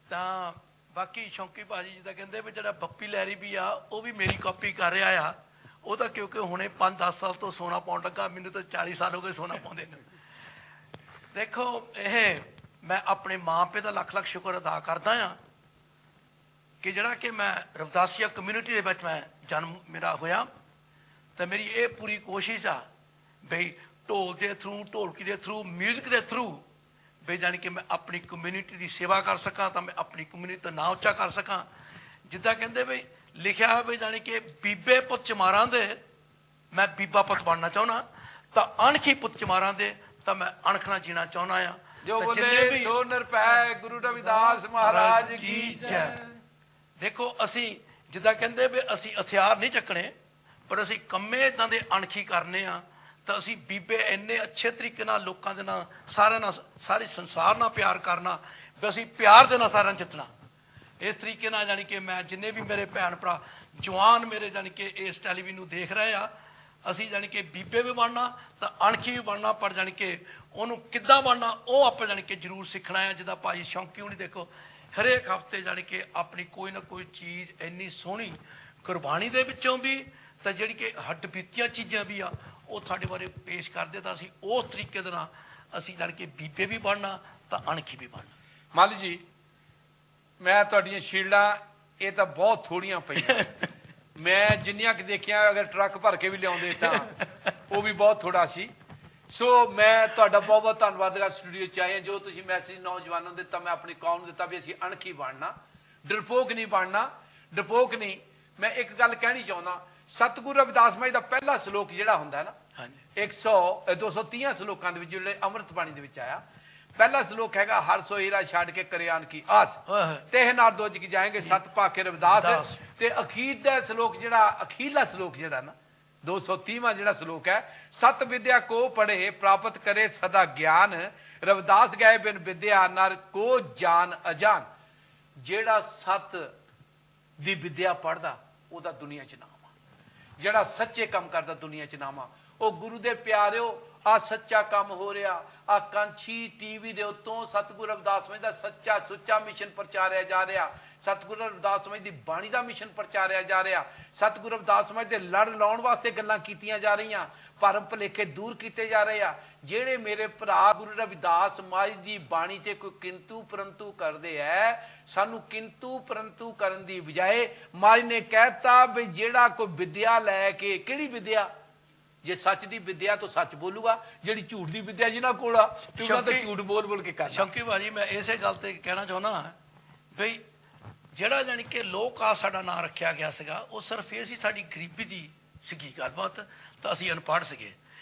ਤਾਂ ਬਾਕੀ ਸ਼ੌਂਕੀ ਬਾਜੀ ਜਿੱਦਾਂ ਕਹਿੰਦੇ ਵੀ ਜਿਹੜਾ ਬੱਪੀ ਲਹਿਰੀ ਵੀ ਆ, ਉਹ ਵੀ ਮੇਰੀ ਕਾਪੀ ਕਰ ਰਿਹਾ ਆ। ਉਹ ਤਾਂ ਕਿਉਂਕਿ ਹੁਣੇ 5-10 ਸਾਲ ਤੋਂ ਸੋਨਾ ਪਾਉਣ ਲੱਗਾ, ਮੈਨੂੰ ਤਾਂ 40 ਸਾਲ ਹੋ ਗਏ ਸੋਨਾ ਪਾਉਂਦੇ ਨੂੰ। ਦੇਖੋ ਇਹ ਮੈਂ ਆਪਣੇ ਮਾਂ ਪਿਓ ਦਾ ਲੱਖ ਲੱਖ ਸ਼ੁਕਰ ਅਦਾ ਕਰਦਾ ਹਾਂ ਕਿ ਜਿਹੜਾ ਕਿ ਮੈਂ ਰਵਿਦਾਸੀਆ ਕਮਿਊਨਿਟੀ ਦੇ ਵਿੱਚ ਮੈਂ ਜਨਮ ਮੇਰਾ ਹੋਇਆ, ਤਾਂ ਮੇਰੀ ਇਹ ਪੂਰੀ ਕੋਸ਼ਿਸ਼ ਆ ਬਈ ਢੋਲ ਦੇ ਥਰੂ, ਢੋਲਕੀ ਦੇ ਥਰੂ, ਮਿਊਜ਼ਿਕ ਦੇ ਥਰੂ ਬਈ ਜਾਣੀ ਕਿ ਮੈਂ ਆਪਣੀ ਕਮਿਊਨਿਟੀ ਦੀ ਸੇਵਾ ਕਰ ਸਕਾਂ, ਤਾਂ ਮੈਂ ਆਪਣੀ ਕਮਿਊਨਿਟੀ ਦਾ ਨਾਂ ਉੱਚਾ ਕਰ ਸਕਾਂ। ਜਿੱਦਾਂ ਕਹਿੰਦੇ ਬਈ ਲਿਖਿਆ ਹੈ ਬਈ ਜਾਣੀ ਕਿ ਬੀਬੇ ਪੁੱਤ ਚਮਾਰਾਂ ਦੇ ਮੈਂ ਬੀਬਾ ਪੁੱਤ ਬਣਨਾ ਚਾਹੁੰਦਾ, ਤਾਂ ਅਣਖੀ ਪੁੱਤ ਚਮਾਰਾਂ ਦੇ ਤਾਂ ਮੈਂ ਅਣਖ ਨਾਲ ਜੀਣਾ ਚਾਹੁੰਦਾ ਆ। ਜੋ ਬੋਲੇ ਸੋ ਨਿਰਭੈ ਗੁਰੂ ਰਵਿਦਾਸ ਮਹਾਰਾਜ ਕੀ ਜੈ। ਦੇਖੋ ਅਸੀਂ ਜਿੱਦਾਂ ਕਹਿੰਦੇ ਵੀ ਅਸੀਂ ਹਥਿਆਰ ਨਹੀਂ ਚੱਕਣੇ, ਪਰ ਅਸੀਂ ਕੰਮੇ ਇਦਾਂ ਦੇ ਅਣਖੀ ਕਰਨੇ ਆ, ਤਾਂ ਅਸੀਂ ਬੀਬੇ ਇੰਨੇ ਅੱਛੇ ਤਰੀਕੇ ਨਾਲ ਲੋਕਾਂ ਦੇ ਨਾਲ, ਸਾਰਿਆਂ ਨਾਲ, ਸਾਰੇ ਸੰਸਾਰ ਨਾਲ ਪਿਆਰ ਕਰਨਾ ਵੀ ਅਸੀਂ ਪਿਆਰ ਦੇ ਨਾਲ ਸਾਰਿਆਂ ਨੂੰ ਜਿੱਤਣਾ। ਇਸ ਤਰੀਕੇ ਨਾਲ ਜਾਣੀ ਕਿ ਮੈਂ ਜਿੰਨੇ ਵੀ ਮੇਰੇ ਭੈਣ ਭਰਾ ਜਵਾਨ ਮੇਰੇ ਜਾਣੀ ਕਿ ਇਸ ਟੈਲੀਵਿਜ਼ਨ ਨੂੰ ਦੇਖ ਰਹੇ ਆ, ਅਸੀਂ ਜਾਣੀ ਕਿ ਬੀਬੇ ਵੀ ਬਣਨਾ ਤਾਂ ਅਣਖੀ ਵੀ ਬਣਨਾ, ਪਰ ਜਾਣੀ ਕਿ ਉਹਨੂੰ ਕਿੱਦਾਂ ਬਣਨਾ ਉਹ ਆਪਾਂ ਜਾਣੀ ਕਿ ਜ਼ਰੂਰ ਸਿੱਖਣਾ ਹੈ। ਜਿੱਦਾਂ ਭਾਈ ਸ਼ੌਂਕੀ ਹੁਣੀ ਦੇਖੋ ਹਰੇਕ ਹਫ਼ਤੇ ਜਾਣੀ ਕਿ ਆਪਣੀ ਕੋਈ ਨਾ ਕੋਈ ਚੀਜ਼ ਇੰਨੀ ਸੋਹਣੀ ਕੁਰਬਾਨੀ ਦੇ ਵਿੱਚੋਂ ਵੀ, ਤਾਂ ਜਿਹੜੀ ਕਿ ਹੱਡ ਬੀਤੀਆਂ ਚੀਜ਼ਾਂ ਵੀ ਆ ਉਹ ਤੁਹਾਡੇ ਬਾਰੇ ਪੇਸ਼ ਕਰਦੇ, ਤਾਂ ਅਸੀਂ ਉਸ ਤਰੀਕੇ ਦੇ ਨਾਲ ਅਸੀਂ ਜਾਣੀ ਕਿ ਬੀਬੇ ਵੀ ਬਣਨਾ ਤਾਂ ਅਣਖੀ ਵੀ ਬਣਨਾ। ਮੱਲ ਜੀ ਮੈਂ ਤੁਹਾਡੀਆਂ ਸ਼ੀਲਡਾਂ ਇਹ ਤਾਂ ਬਹੁਤ ਥੋੜੀਆਂ ਪਈਆਂ, ਮੈਂ ਜਿੰਨੀਆਂ ਕਿ ਦੇਖੀਆਂ ਅਗਰ ਟਰੱਕ ਭਰ ਕੇ ਵੀ ਲਿਆਉਂਦੇ ਤਾਂ ਉਹ ਵੀ ਬਹੁਤ ਥੋੜਾ ਸੀ। ਸੋ ਮੈਂ ਤੁਹਾਡਾ ਬਹੁਤ ਬਹੁਤ ਧੰਨਵਾਦ ਕਰ ਸਟੂਡੀਓ 'ਚ ਆਏ, ਜੋ ਤੁਸੀਂ ਮੈਸੇਜ ਨੌਜਵਾਨਾਂ ਨੂੰ ਦਿੱਤਾ, ਮੈਂ ਆਪਣੀ ਕੌਮ ਨੂੰ ਦਿੱਤਾ ਵੀ ਅਸੀਂ ਅਣਖੀ ਬਣਨਾ, ਡਰਪੋਕ ਨਹੀਂ ਬਣਨਾ। ਡਰਪੋਕ ਨਹੀਂ, ਮੈਂ ਇੱਕ ਗੱਲ ਕਹਿਣੀ ਚਾਹੁੰਦਾ, ਸਤਿਗੁਰੂ ਰਵਿਦਾਸ ਮਾਈ ਦਾ ਪਹਿਲਾ ਸ਼ਲੋਕ ਜਿਹੜਾ ਹੁੰਦਾ ਨਾ 230 ਸ਼ਲੋਕਾਂ ਦੇ ਵਿੱਚ ਜਿਹੜੇ ਅੰਮ੍ਰਿਤ ਬਾਣੀ ਦੇ ਵਿੱਚ ਆਇਆ, ਪਹਿਲਾ ਸ਼ਲੋਕ ਹੈਗਾ ਹਰ ਸੋ ਹੀਰਾ ਛੱਡ ਕੇ ਕਰਿਆਨ ਕੀ ਆਸ, ਤੇਹ ਨਾਰ ਦੋਜ ਕੀ ਜਾਏਂਗੇ ਸਤ ਭਾਕੇ ਰਵਿਦਾਸ। ਤੇ ਅਖੀਰ ਦਾ ਸ਼ਲੋਕ ਜਿਹੜਾ ਅਖੀਰਲਾ ਸ਼ਲੋਕ ਜਿਹੜਾ ਨਾ 230ਵਾਂ ਜਿਹੜਾ ਸ਼ਲੋਕ ਹੈ, ਸਤ ਵਿਦਿਆ ਕੋ ਪੜ੍ਹੇ ਪ੍ਰਾਪਤ ਕਰੇ ਸਦਾ ਗਿਆਨ, ਰਵਿਦਾਸ ਗਏ ਬਿਨ ਵਿਦਿਆ ਨਰ ਕੋ ਜਾਨ ਅਜਾਨ। ਜਿਹੜਾ ਸਤ ਦੀ ਵਿਦਿਆ ਪੜ੍ਹਦਾ ਉਹਦਾ ਦੁਨੀਆ 'ਚ ਨਾਮ ਆ, ਜਿਹੜਾ ਸੱਚੇ ਕੰਮ ਕਰਦਾ ਦੁਨੀਆ 'ਚ ਨਾਮ ਆ। ਉਹ ਗੁਰੂ ਦੇ ਪਿਆਰਿਓ ਆ ਸੱਚਾ ਕੰਮ ਹੋ ਰਿਹਾ, ਆ ਕਾਂਛੀ ਟੀਵੀ ਦੇ ਉੱਤੋਂ ਸਤਿਗੁਰੂ ਰਵਿਦਾਸ ਮਾਈ ਦਾ ਸੱਚਾ ਸੁੱਚਾ ਮਿਸ਼ਨ ਪ੍ਰਚਾਰਿਆ ਜਾ ਰਿਹਾ, ਸਤਿਗੁਰੂ ਰਵਿਦਾਸ ਮਾਈ ਦੀ ਬਾਣੀ ਦਾ ਮਿਸ਼ਨ ਪ੍ਰਚਾਰਿਆ ਜਾ ਰਿਹਾ, ਸਤਿਗੁਰੂ ਰਵਿਦਾਸ ਮਾਈ ਦੇ ਲੜ ਲਾਉਣ ਵਾਸਤੇ ਗੱਲਾਂ ਕੀਤੀਆਂ ਜਾ ਰਹੀਆਂ, ਭਰਮ ਭੁਲੇਖੇ ਦੂਰ ਕੀਤੇ ਜਾ ਰਹੇ ਆ। ਜਿਹੜੇ ਮੇਰੇ ਭਰਾ ਗੁਰੂ ਰਵਿਦਾਸ ਮਾਈ ਦੀ ਬਾਣੀ ਤੇ ਕੋਈ ਕਿੰਤੂ ਪਰੰਤੂ ਕਰਦੇ ਐ, ਸਾਨੂੰ ਕਿੰਤੂ ਪਰੰਤੂ ਕਰਨ ਦੀ ਬਜਾਏ ਮਾਈ ਨੇ ਕਹਿਤਾ ਵੀ ਜਿਹੜਾ ਕੋਈ ਵਿਦਿਆ ਲੈ ਕੇ, ਕਿਹੜੀ ਵਿਦਿਆ, ਜੇ ਸੱਚ ਦੀ ਵਿਦਿਆ ਤਾਂ ਸੱਚ ਬੋਲੂਗਾ, ਜਿਹੜੀ ਝੂਠ ਦੀ ਵਿਦਿਆ ਜਿਹਨਾਂ ਕੋਲ ਆ ਉਹਨਾਂ ਤਾਂ ਝੂਠ ਬੋਲ ਬੋਲ ਕੇ ਕਰਨਾ। ਸ਼ੌਂਕੀ ਭਾਜੀ ਮੈਂ ਇਸੇ ਗੱਲ ਤੇ ਕਹਿਣਾ ਚਾਹੁੰਦਾ ਬਈ ਜਿਹੜਾ ਜਾਣੀ ਕਿ ਲੋਕ ਆ ਸਾਡਾ ਨਾਂ ਰੱਖਿਆ ਗਿਆ ਸੀਗਾ, ਉਹ ਸਿਰਫ ਇਹ ਸੀ ਸਾਡੀ ਗਰੀਬੀ ਦੀ ਸੀਗੀ ਗੱਲਬਾਤ, ਤਾਂ ਅਸੀਂ ਅਨਪੜ੍ਹ ਸੀਗੇ।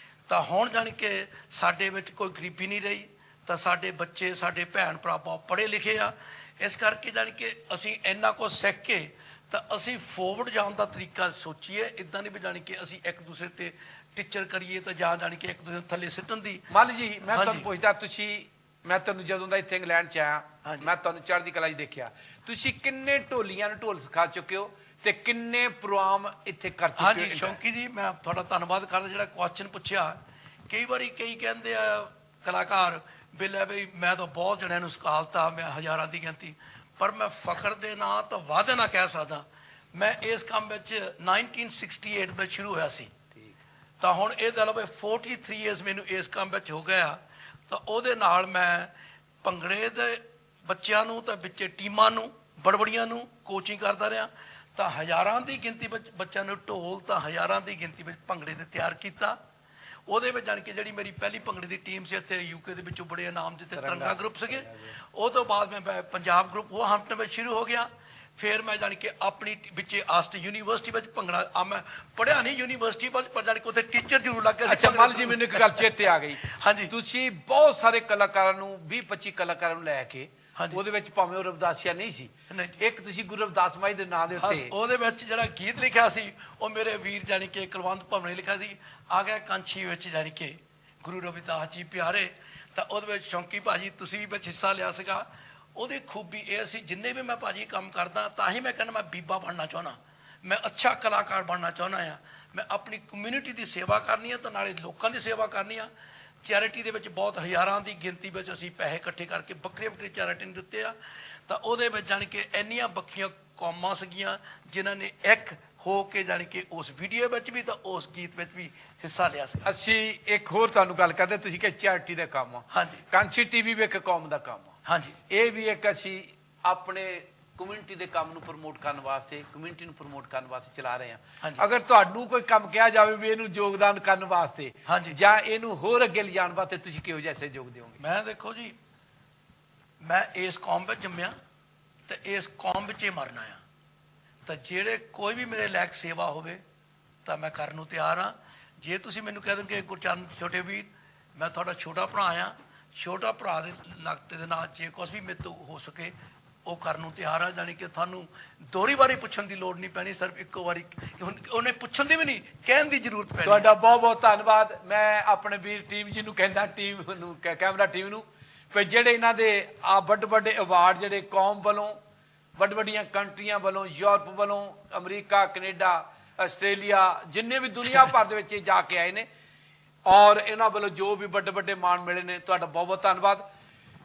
ਤਾਂ ਹੁਣ ਜਾਣੀ ਕਿ ਸਾਡੇ ਵਿੱਚ ਕੋਈ ਗਰੀਬੀ ਨਹੀਂ ਰਹੀ, ਤਾਂ ਸਾਡੇ ਬੱਚੇ ਸਾਡੇ ਭੈਣ ਭਰਾ ਬਹੁਤ ਪੜ੍ਹੇ ਲਿਖੇ ਆ। ਇਸ ਕਰਕੇ ਜਾਣੀ ਕਿ ਅਸੀਂ ਇੰਨਾ ਕੁਝ ਸਿੱਖ ਕੇ ਤਾਂ ਅਸੀਂ ਫੋਰਵਰਡ ਜਾਣ ਦਾ ਤਰੀਕਾ ਸੋਚੀਏ, ਇੱਦਾਂ ਨਹੀਂ ਵੀ ਜਾਣੀ ਕਿ ਅਸੀਂ ਇੱਕ ਦੂਸਰੇ ਤੇ ਟੀਚਰ ਕਰੀਏ ਤਾਂ ਜਾਂ ਜਾਣੀ ਕਿ ਇੱਕ ਦੂਸਰੇ ਨੂੰ ਥੱਲੇ ਸਿੱਟਣ ਦੀ। ਮੱਲ ਜੀ ਮੈਂ ਤੁਹਾਨੂੰ ਪੁੱਛਦਾ, ਤੁਸੀਂ ਮੈਂ ਤੁਹਾਨੂੰ ਜਦੋਂ ਦਾ ਇੱਥੇ ਇੰਗਲੈਂਡ 'ਚ ਆਇਆ ਮੈਂ ਤੁਹਾਨੂੰ ਚੜ੍ਹਦੀ ਕਲਾ 'ਚ ਦੇਖਿਆ, ਤੁਸੀਂ ਕਿੰਨੇ ਢੋਲੀਆਂ ਨੂੰ ਢੋਲ ਸਿਖਾ ਚੁੱਕੇ ਹੋ ਤੇ ਕਿੰਨੇ ਪ੍ਰੋਗਰਾਮ ਇੱਥੇ ਕਰ ਚੁੱਕੇ ਹੋ? ਹਾਂਜੀ ਸ਼ੌਂਕੀ ਜੀ ਮੈਂ ਤੁਹਾਡਾ ਧੰਨਵਾਦ ਕਰਦਾ ਜਿਹੜਾ ਕੁਐਸਚਨ ਪੁੱਛਿਆ। ਕਈ ਵਾਰੀ ਕਈ ਕਹਿੰਦੇ ਆ ਕਲਾਕਾਰ ਵੀ ਲੈ ਬਈ ਮੈਂ ਤਾਂ ਬਹੁਤ ਜਣਿਆਂ ਨੂੰ ਸਿਖਾਲਤਾ, ਮੈਂ ਹਜ਼ਾਰਾਂ ਦੀ ਗਿਣਤੀ, ਪਰ ਮੈਂ ਫਖਰ ਦੇ ਨਾਂ ਤਾਂ ਵਾਅਦੇ ਨਾਲ ਕਹਿ ਸਕਦਾ ਮੈਂ ਇਸ ਕੰਮ ਵਿੱਚ 1968 ਵਿੱਚ ਸ਼ੁਰੂ ਹੋਇਆ ਸੀ, ਤਾਂ ਹੁਣ ਇਹ ਦਾ ਲਓ 43 ਇਅਰਸ ਮੈਨੂੰ ਇਸ ਕੰਮ ਵਿੱਚ ਹੋ ਗਿਆ। ਤਾਂ ਉਹਦੇ ਨਾਲ ਮੈਂ ਭੰਗੜੇ ਦੇ ਬੱਚਿਆਂ ਨੂੰ ਤਾਂ ਵਿੱਚ ਟੀਮਾਂ ਨੂੰ ਬੜਬੜੀਆਂ ਨੂੰ ਕੋਚਿੰਗ ਕਰਦਾ ਰਿਹਾ, ਤਾਂ ਹਜ਼ਾਰਾਂ ਦੀ ਗਿਣਤੀ ਵਿੱਚ ਬੱਚਿਆਂ ਨੂੰ ਢੋਲ ਤਾਂ ਹਜ਼ਾਰਾਂ ਦੀ ਗਿਣਤੀ ਵਿੱਚ ਭੰਗੜੇ ਦੇ ਤਿਆਰ ਕੀਤਾ। ਉਹਦੇ ਵਿੱਚ ਜਾਣੀ ਕਿ ਜਿਹੜੀ ਮੇਰੀ ਪਹਿਲੀ ਭੰਗੜੇ ਦੀ ਟੀਮ ਸੀ ਇੱਥੇ ਯੂਕੇ ਦੇ ਵਿੱਚੋਂ ਬੜੇ ਇਨਾਮ ਜਿੱਤੇ ਤਿਰੰਗਾ ਗਰੁੱਪ ਸੀਗੇ। ਉਹ ਤੋਂ ਬਾਅਦ ਮੈਂ ਪੰਜਾਬ ਗਰੁੱਪ ਉਹ ਹੰਪਟਨ ਵਿੱਚ ਸ਼ੁਰੂ ਹੋ ਗਿਆ। ਫਿਰ ਮੈਂ ਜਾਣੀ ਕਿ ਆਪਣੀ ਵਿੱਚ ਆਸਟ ਯੂਨੀਵਰਸਿਟੀ ਵਿੱਚ ਭੰਗੜਾ ਮੈਂ ਪੜ੍ਹਿਆ ਨਹੀਂ ਯੂਨੀਵਰਸਿਟੀ ਵਿੱਚ, ਪਰ ਜਾਣੀ ਕਿ ਉੱਥੇ ਟੀਚਰ ਜ਼ਰੂਰ ਲੱਗ ਗਿਆ। ਅੱਛਾ ਮੱਲ ਜੀ ਮੈਨੂੰ ਇੱਕ ਗੱਲ ਚੇਤੇ ਆ ਗਈ, ਹਾਂਜੀ ਤੁਸੀਂ ਬਹੁਤ ਸਾਰੇ ਕਲਾਕਾਰਾਂ ਨੂੰ 20-25 ਕਲਾਕਾਰਾਂ ਨੂੰ ਲੈ ਕੇ ਉਹਦੇ ਵਿੱਚ ਭਾਵੇਂ ਉਹ ਰਵਿਦਾਸੀਆ ਨਹੀਂ ਸੀ, ਇੱਕ ਤੁਸੀਂ ਗੁਰੂ ਰਵਿਦਾਸ ਮਾਈ ਦੇ ਨਾਂ ਦੇ ਉੱਤੇ ਉਹਦੇ ਵਿੱਚ ਜਿਹੜਾ ਗੀਤ ਲਿਖਿਆ ਸੀ ਉਹ ਮੇਰੇ ਵੀਰ ਜਾਣੀ ਕਿ ਕੁਲਵੰਤ ਭਵਨ ਨੇ ਲਿਖਿਆ ਸੀ, ਆ ਗਿਆ ਕਾਂਛੀ ਵਿੱਚ ਜਾਣੀ ਕਿ ਗੁਰੂ ਰਵਿਦਾਸ ਜੀ ਪਿਆਰੇ। ਤਾਂ ਉਹਦੇ ਵਿੱਚ ਸ਼ੌਂਕੀ ਭਾਜੀ ਤੁਸੀਂ ਵੀ ਵਿੱਚ ਹਿੱਸਾ ਲਿਆ ਸੀਗਾ। ਉਹਦੀ ਖੂਬੀ ਇਹ ਸੀ, ਜਿੰਨੇ ਵੀ ਮੈਂ ਭਾਜੀ ਕੰਮ ਕਰਦਾ ਤਾਂ ਹੀ ਮੈਂ ਕਹਿੰਦਾ ਮੈਂ ਬੀਬਾ ਬਣਨਾ ਚਾਹੁੰਦਾ, ਮੈਂ ਅੱਛਾ ਕਲਾਕਾਰ ਬਣਨਾ ਚਾਹੁੰਦਾ ਆ। ਮੈਂ ਆਪਣੀ ਕਮਿਊਨਿਟੀ ਦੀ ਸੇਵਾ ਕਰਨੀ ਆ ਤਾਂ ਨਾਲੇ ਲੋਕਾਂ ਦੀ ਸੇਵਾ ਕਰਨੀ ਆ। ਚੈਰਿਟੀ ਦੇ ਵਿੱਚ ਬਹੁਤ ਹਜ਼ਾਰਾਂ ਦੀ ਗਿਣਤੀ ਵਿੱਚ ਅਸੀਂ ਪੈਸੇ ਇਕੱਠੇ ਕਰਕੇ ਵੱਖਰੇ ਵੱਖਰੇ ਚੈਰਿਟੀ ਨੂੰ ਦਿੱਤੇ ਆ। ਤਾਂ ਉਹਦੇ ਵਿੱਚ ਜਾਣੀ ਕਿ ਇੰਨੀਆਂ ਬੱਖੀਆਂ ਕੌਮਾਂ ਸੀਗੀਆਂ ਜਿਨ੍ਹਾਂ ਨੇ ਇੱਕ ਹੋ ਕੇ ਜਾਣੀ ਕਿ ਉਸ ਵੀਡੀਓ ਵਿੱਚ ਵੀ ਤਾਂ ਉਸ ਗੀਤ ਵਿੱਚ ਵੀ ਹਿੱਸਾ ਲਿਆ ਸੀ। ਅਸੀਂ ਇੱਕ ਹੋਰ ਤੁਹਾਨੂੰ ਗੱਲ ਕਰਦੇ, ਤੁਸੀਂ ਕਿ ਚੈਰਿਟੀ ਦਾ ਕੰਮ ਆ, ਹਾਂਜੀ ਕਾਂਸੀ ਟੀਵੀ ਵੀ ਇੱਕ ਕੌਮ ਦਾ ਕੰਮ ਆ, ਹਾਂਜੀ ਇਹ ਵੀ ਇੱਕ ਅਸੀਂ ਆਪਣੇ ਕਮਿਊਨਿਟੀ ਦੇ ਕੰਮ ਨੂੰ ਪ੍ਰਮੋਟ ਕਰਨ ਵਾਸਤੇ, ਕਮਿਊਨਿਟੀ ਨੂੰ ਪ੍ਰਮੋਟ ਕਰਨ ਵਾਸਤੇ ਚਲਾ ਰਹੇ ਹਾਂ। ਹਾਂਜੀ। ਅਗਰ ਤੁਹਾਨੂੰ ਕੋਈ ਕੰਮ ਕਿਹਾ ਜਾਵੇ ਵੀ ਇਹਨੂੰ ਯੋਗਦਾਨ ਕਰਨ ਵਾਸਤੇ ਹਾਂਜੀ। ਜਾਂ ਇਹਨੂੰ ਹੋਰ ਅੱਗੇ ਲਿਜਾਣ ਵਾਸਤੇ, ਤੁਸੀਂ ਕਿਹੋ ਜਿਹਾ ਸਹਿਯੋਗ ਦਿਓਗੇ? ਮੈਂ ਦੇਖੋ ਜੀ, ਮੈਂ ਇਸ ਕੌਮ ਵਿੱਚ ਜੰਮਿਆ ਤੇ ਇਸ ਕੌਮ ਵਿੱਚ ਹੀ ਮਰਨਾ ਆ, ਤਾਂ ਜਿਹੜੇ ਕੋਈ ਵੀ ਮੇਰੇ ਲਾਇਕ ਸੇਵਾ ਹੋਵੇ ਤਾਂ ਮੈਂ ਕਰਨ ਨੂੰ ਤਿਆਰ ਹਾਂ। ਜੇ ਤੁਸੀਂ ਮੈਨੂੰ ਕਹਿ ਦਿਓ ਕਿ ਗੁਰਚਰਨ ਛੋਟੇ ਵੀਰ, ਮੈਂ ਤੁਹਾਡਾ ਛੋਟਾ ਭਰਾ ਆ, ਛੋਟਾ ਭਰਾ ਦੇ ਨਾਤੇ ਦੇ ਨਾਲ ਜੇ ਕੁਛ ਵੀ ਮੇਰੇ ਤੋਂ ਹੋ ਸਕੇ ਉਹ ਕਰਨ ਨੂੰ ਤਿਆਰ ਆ। ਜਾਣੀ ਕਿ ਤੁਹਾਨੂੰ ਦੋਹਰੀ ਵਾਰੀ ਪੁੱਛਣ ਦੀ ਲੋੜ ਨਹੀਂ ਪੈਣੀ, ਸਿਰਫ ਇੱਕੋ ਵਾਰੀ ਉਹਨੇ ਪੁੱਛਣ ਦੀ ਵੀ ਨਹੀਂ, ਕਹਿਣ ਦੀ ਜ਼ਰੂਰਤ ਪੈਣੀ। ਤੁਹਾਡਾ ਬਹੁਤ ਬਹੁਤ ਧੰਨਵਾਦ। ਮੈਂ ਆਪਣੇ ਵੀਰ ਟੀਮ ਜੀ ਨੂੰ ਕਹਿੰਦਾ, ਟੀਮ ਨੂੰ, ਕੈਮਰਾ ਟੀਮ ਨੂੰ, ਕਿ ਜਿਹੜੇ ਇਹਨਾਂ ਦੇ ਆ ਵੱਡੇ ਵੱਡੇ ਅਵਾਰਡ ਜਿਹੜੇ ਕੌਮ ਵੱਲੋਂ, ਵੱਡ ਵੱਡੀਆਂ ਕੰਟਰੀਆਂ ਵੱਲੋਂ, ਯੂਰਪ ਵੱਲੋਂ, ਅਮਰੀਕਾ, ਕੈਨੇਡਾ, ਆਸਟ੍ਰੇਲੀਆ, ਜਿੰਨੇ ਵੀ ਦੁਨੀਆ ਭਰ ਦੇ ਵਿੱਚ ਜਾ ਕੇ ਆਏ ਨੇ, ਔਰ ਇਹਨਾਂ ਵੱਲੋਂ ਜੋ ਵੀ ਵੱਡੇ ਵੱਡੇ ਮਾਣ ਮਿਲੇ ਨੇ, ਤੁਹਾਡਾ ਬਹੁਤ ਬਹੁਤ ਧੰਨਵਾਦ।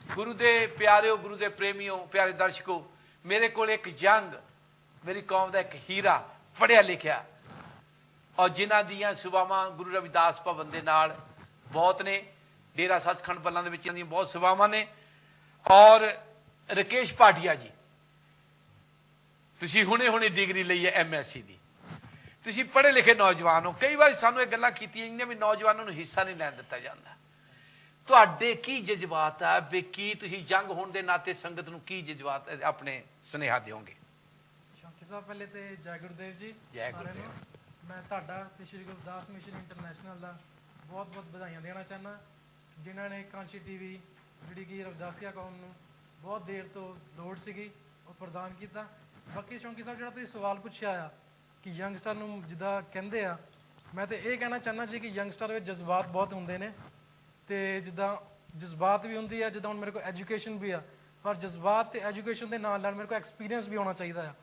ਗੁਰੂ ਦੇ ਪਿਆਰਿਓ, ਗੁਰੂ ਦੇ ਪ੍ਰੇਮੀਓ, ਪਿਆਰੇ ਦਰਸ਼ਕੋ, ਮੇਰੇ ਕੋਲ ਇੱਕ ਯੰਗ, ਮੇਰੀ ਕੌਮ ਦਾ ਇੱਕ ਹੀਰਾ, ਪੜ੍ਹਿਆ ਲਿਖਿਆ, ਔਰ ਜਿਨ੍ਹਾਂ ਦੀਆਂ ਸੇਵਾਵਾਂ ਗੁਰੂ ਰਵਿਦਾਸ ਭਵਨ ਦੇ ਨਾਲ ਬਹੁਤ ਨੇ, ਡੇਰਾ ਸੱਚਖੰਡ ਬੱਲਾਂ ਦੇ ਵਿੱਚ ਇਹਨਾਂ ਦੀਆਂ ਬਹੁਤ ਸੇਵਾਵਾਂ ਨੇ। ਔਰ ਰਕੇਸ਼ ਭਾਟੀਆ ਜੀ, ਤੁਸੀਂ ਹੁਣੇ ਹੁਣੇ ਡਿਗਰੀ ਲਈ ਹੈ MSc ਦੀ, ਤੁਸੀਂ ਪੜ੍ਹੇ ਲਿਖੇ ਨੌਜਵਾਨ ਹੋ। ਕਈ ਵਾਰ ਸਾਨੂੰ ਇਹ ਗੱਲਾਂ ਕੀਤੀਆਂ ਜਾਂਦੀਆਂ ਵੀ ਨੌਜਵਾਨਾਂ ਨੂੰ ਹਿੱਸਾ ਨਹੀਂ ਲੈਣ ਦਿੱਤਾ ਜਾਂਦਾ। ਤੁਹਾਡੇ ਕੀ ਜਜ਼ਬਾਤ ਆ ਵੀ ਕੀ ਤੁਸੀਂ ਜੰਗ ਹੋਣ ਦੇ ਨਾਤੇ ਸੰਗਤ ਨੂੰ ਕੀ ਜਜ਼ਬਾਤ ਆਪਣੇ ਸੁਨੇਹਾ ਦਿਓਗੇ? ਸ਼ੌਂਕੀ ਸਾਹਿਬ, ਪਹਿਲੇ ਤੇ ਜੈ ਗੁਰਦੇਵ ਜੀ ਜੈ ਸਾਰਿਆਂ ਨੂੰ। ਗੁਰਦੇਵ। ਮੈਂ ਤੁਹਾਡਾ ਤੇ ਸ਼੍ਰੀ ਗੁਰਦਾਸ ਮਿਸ਼ਨ ਇੰਟਰਨੈਸ਼ਨਲ ਦਾ ਬਹੁਤ ਬਹੁਤ ਵਧਾਈਆਂ ਦੇਣਾ ਚਾਹੁੰਦਾ, ਜਿਨ੍ਹਾਂ ਨੇ ਕਾਂਸ਼ੀ ਟੀਵੀ, ਜਿਹੜੀ ਕਿ ਰਵਿਦਾਸੀਆ ਕੌਮ ਨੂੰ ਬਹੁਤ ਦੇਰ ਤੋਂ ਲੋੜ ਸੀਗੀ, ਉਹ ਪ੍ਰਦਾਨ ਕੀਤਾ। ਬਾਕੀ ਸ਼ੌਂਕੀ ਸਾਹਿਬ, ਜਿਹੜਾ ਤੁਸੀਂ ਸਵਾਲ ਪੁੱਛਿਆ ਆ ਕਿ ਯੰਗਸਟਰ ਨੂੰ ਜਿੱਦਾਂ ਕਹਿੰਦੇ ਆ, ਮੈਂ ਤੇ ਇਹ ਕਹਿਣਾ ਚਾਹੁੰਦਾ ਜੀ ਕਿ ਯੰਗਸਟਰ ਵਿੱਚ ਜਜ਼ਬਾਤ ਬਹੁਤ ਹੁੰਦੇ ਨੇ, ਤੇ ਜਿੱਦਾਂ ਜਜ਼ਬਾਤ ਵੀ ਹੁੰਦੀ ਆ, ਜਿੱਦਾਂ ਹੁਣ ਮੇਰੇ ਕੋਲ ਐਜੂਕੇਸ਼ਨ ਵੀ ਆ, ਪਰ ਜਜ਼ਬਾਤ ਤੇ ਐਜੂਕੇਸ਼ਨ ਦੇ ਨਾਲ ਨਾਲ ਮੇਰੇ ਕੋਲ ਐਕਸਪੀਰੀਅੰਸ ਵੀ ਹੋਣਾ ਚਾਹੀਦਾ ਆ।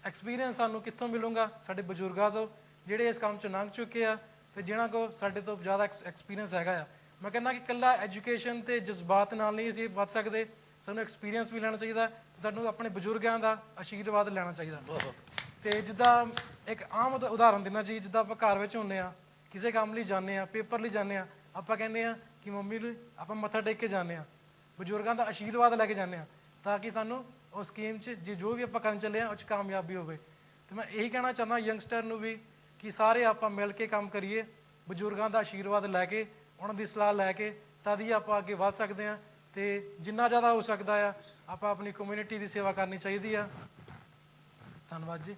ਐਕਸਪੀਰੀਅੰਸ ਸਾਨੂੰ ਕਿੱਥੋਂ ਮਿਲੂਗਾ? ਸਾਡੇ ਬਜ਼ੁਰਗਾਂ ਤੋਂ, ਜਿਹੜੇ ਇਸ ਕੰਮ 'ਚ ਲੰਘ ਚੁੱਕੇ ਆ ਤੇ ਜਿਹਨਾਂ ਕੋਲ ਸਾਡੇ ਤੋਂ ਜ਼ਿਆਦਾ ਐਕਸਪੀਰੀਅੰਸ ਹੈਗਾ ਆ। ਮੈਂ ਕਹਿੰਦਾ ਕਿ ਇਕੱਲਾ ਐਜੂਕੇਸ਼ਨ ਤੇ ਜਜ਼ਬਾਤ ਨਾਲ ਨਹੀਂ ਅਸੀਂ ਵੱਧ ਸਕਦੇ, ਸਾਨੂੰ ਐਕਸਪੀਰੀਅੰਸ ਵੀ ਲੈਣਾ ਚਾਹੀਦਾ ਤੇ ਸਾਨੂੰ ਆਪਣੇ ਬਜ਼ੁਰਗਾਂ ਦਾ ਆਸ਼ੀਰਵਾਦ ਲੈਣਾ ਚਾਹੀਦਾ। ਤੇ ਜਿੱਦਾਂ ਇੱਕ ਆਮ ਉਦਾਹਰਨ ਦਿੰਦਾ ਜੀ, ਜਿੱਦਾਂ ਆਪਾਂ ਘਰ ਵਿੱਚ ਹੁੰਦੇ ਆ, ਕਿਸੇ ਕੰਮ ਲਈ ਜਾਂਦੇ ਆ, ਪੇਪਰ ਲਈ ਜਾਂਦੇ ਆ, ਆਪਾਂ ਕਹਿੰਦੇ ਆ ਕਿ ਮੰਮੀ ਨੂੰ ਆਪਾਂ ਮੱਥਾ ਟੇਕ ਕੇ ਜਾਂਦੇ ਆ, ਬਜ਼ੁਰਗਾਂ ਦਾ ਆਸ਼ੀਰਵਾਦ ਲੈ ਕੇ ਜਾਂਦੇ ਆ, ਤਾਂ ਕਿ ਸਾਨੂੰ ਉਸ ਸਕੀਮ 'ਚ ਜੋ ਵੀ ਆਪਾਂ ਕਰਨ ਚੱਲੇ ਆ ਉਹ 'ਚ ਕਾਮਯਾਬੀ ਹੋਵੇ। ਤੇ ਮੈਂ ਇਹੀ ਕਹਿਣਾ ਚਾਹੁੰਦਾ ਯੰਗਸਟਰ ਨੂੰ ਵੀ ਕਿ ਸਾਰੇ ਆਪਾਂ ਮਿਲ ਕੇ ਕੰਮ ਕਰੀਏ, ਬਜ਼ੁਰਗਾਂ ਦਾ ਆਸ਼ੀਰਵਾਦ ਲੈ ਕੇ, ਉਹਨਾਂ ਦੀ ਸਲਾਹ ਲੈ ਕੇ, ਤਦ ਹੀ ਆਪਾਂ ਅੱਗੇ ਵੱਧ ਸਕਦੇ ਹਾਂ। ਤੇ ਜਿੰਨਾ ਜ਼ਿਆਦਾ ਹੋ ਸਕਦਾ ਆ ਆਪਾਂ ਆਪਣੀ ਕਮਿਊਨਿਟੀ ਦੀ ਸੇਵਾ ਕਰਨੀ ਚਾਹੀਦੀ ਆ। ਧੰਨਵਾਦ ਜੀ।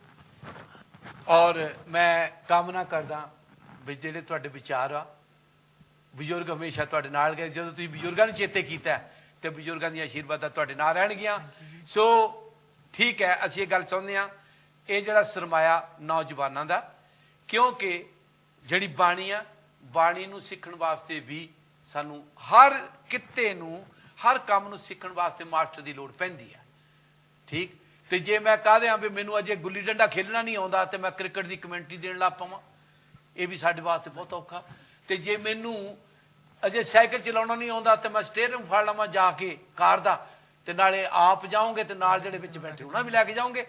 ਔਰ ਮੈਂ ਕਾਮਨਾ ਕਰਦਾ ਵੀ ਜਿਹੜੇ ਤੁਹਾਡੇ ਵਿਚਾਰ ਆ, ਬਜ਼ੁਰਗ ਹਮੇਸ਼ਾ ਤੁਹਾਡੇ ਨਾਲ ਗਏ। ਜਦੋਂ ਤੁਸੀਂ ਬਜ਼ੁਰਗਾਂ ਨੂੰ ਚੇਤੇ ਕੀਤਾ ਤੇ ਬਜ਼ੁਰਗਾਂ ਦੀਆਂ ਆਸ਼ੀਰਵਾਦਾਂ ਤੁਹਾਡੇ ਨਾਲ ਰਹਿਣਗੀਆਂ। ਸੋ ਠੀਕ ਹੈ, ਅਸੀਂ ਇਹ ਗੱਲ ਚਾਹੁੰਦੇ ਹਾਂ, ਇਹ ਜਿਹੜਾ ਸਰਮਾਇਆ ਨੌਜਵਾਨਾਂ ਦਾ, ਕਿਉਂਕਿ ਜਿਹੜੀ ਬਾਣੀ ਆ, ਬਾਣੀ ਨੂੰ ਸਿੱਖਣ ਵਾਸਤੇ ਵੀ ਸਾਨੂੰ ਹਰ ਕਿੱਤੇ ਨੂੰ, ਹਰ ਕੰਮ ਨੂੰ ਸਿੱਖਣ ਵਾਸਤੇ ਮਾਸਟਰ ਦੀ ਲੋੜ ਪੈਂਦੀ ਆ। ਠੀਕ, ਤੇ ਜੇ ਮੈਂ ਕਹਿ ਦਿਆਂ ਵੀ ਮੈਨੂੰ ਅਜੇ ਗੁੱਲੀ ਡੰਡਾ ਖੇਲਣਾ ਨਹੀਂ ਆਉਂਦਾ ਤੇ ਮੈਂ ਕ੍ਰਿਕਟ ਦੀ ਕਮੈਂਟਰੀ ਦੇਣ ਲੱਗ ਪਵਾਂ, ਇਹ ਵੀ ਸਾਡੇ ਵਾਸਤੇ ਬਹੁਤ ਔਖਾ। ਤੇ ਜੇ ਮੈਨੂੰ ਅਜੇ ਸਾਈਕਲ ਚਲਾਉਣਾ ਨਹੀਂ ਆਉਂਦਾ ਤੇ ਮੈਂ ਸਟੀਅਰਿੰਗ ਫੜ ਲਵਾਂ ਜਾ ਕੇ ਕਾਰ ਦਾ, ਤੇ ਨਾਲੇ ਆਪ ਜਾਓਗੇ ਤੇ ਨਾਲ ਜਿਹੜੇ ਵਿੱਚ ਬੈਠੇ ਉਹਨਾਂ ਵੀ ਲੈ ਕੇ ਜਾਓਗੇ।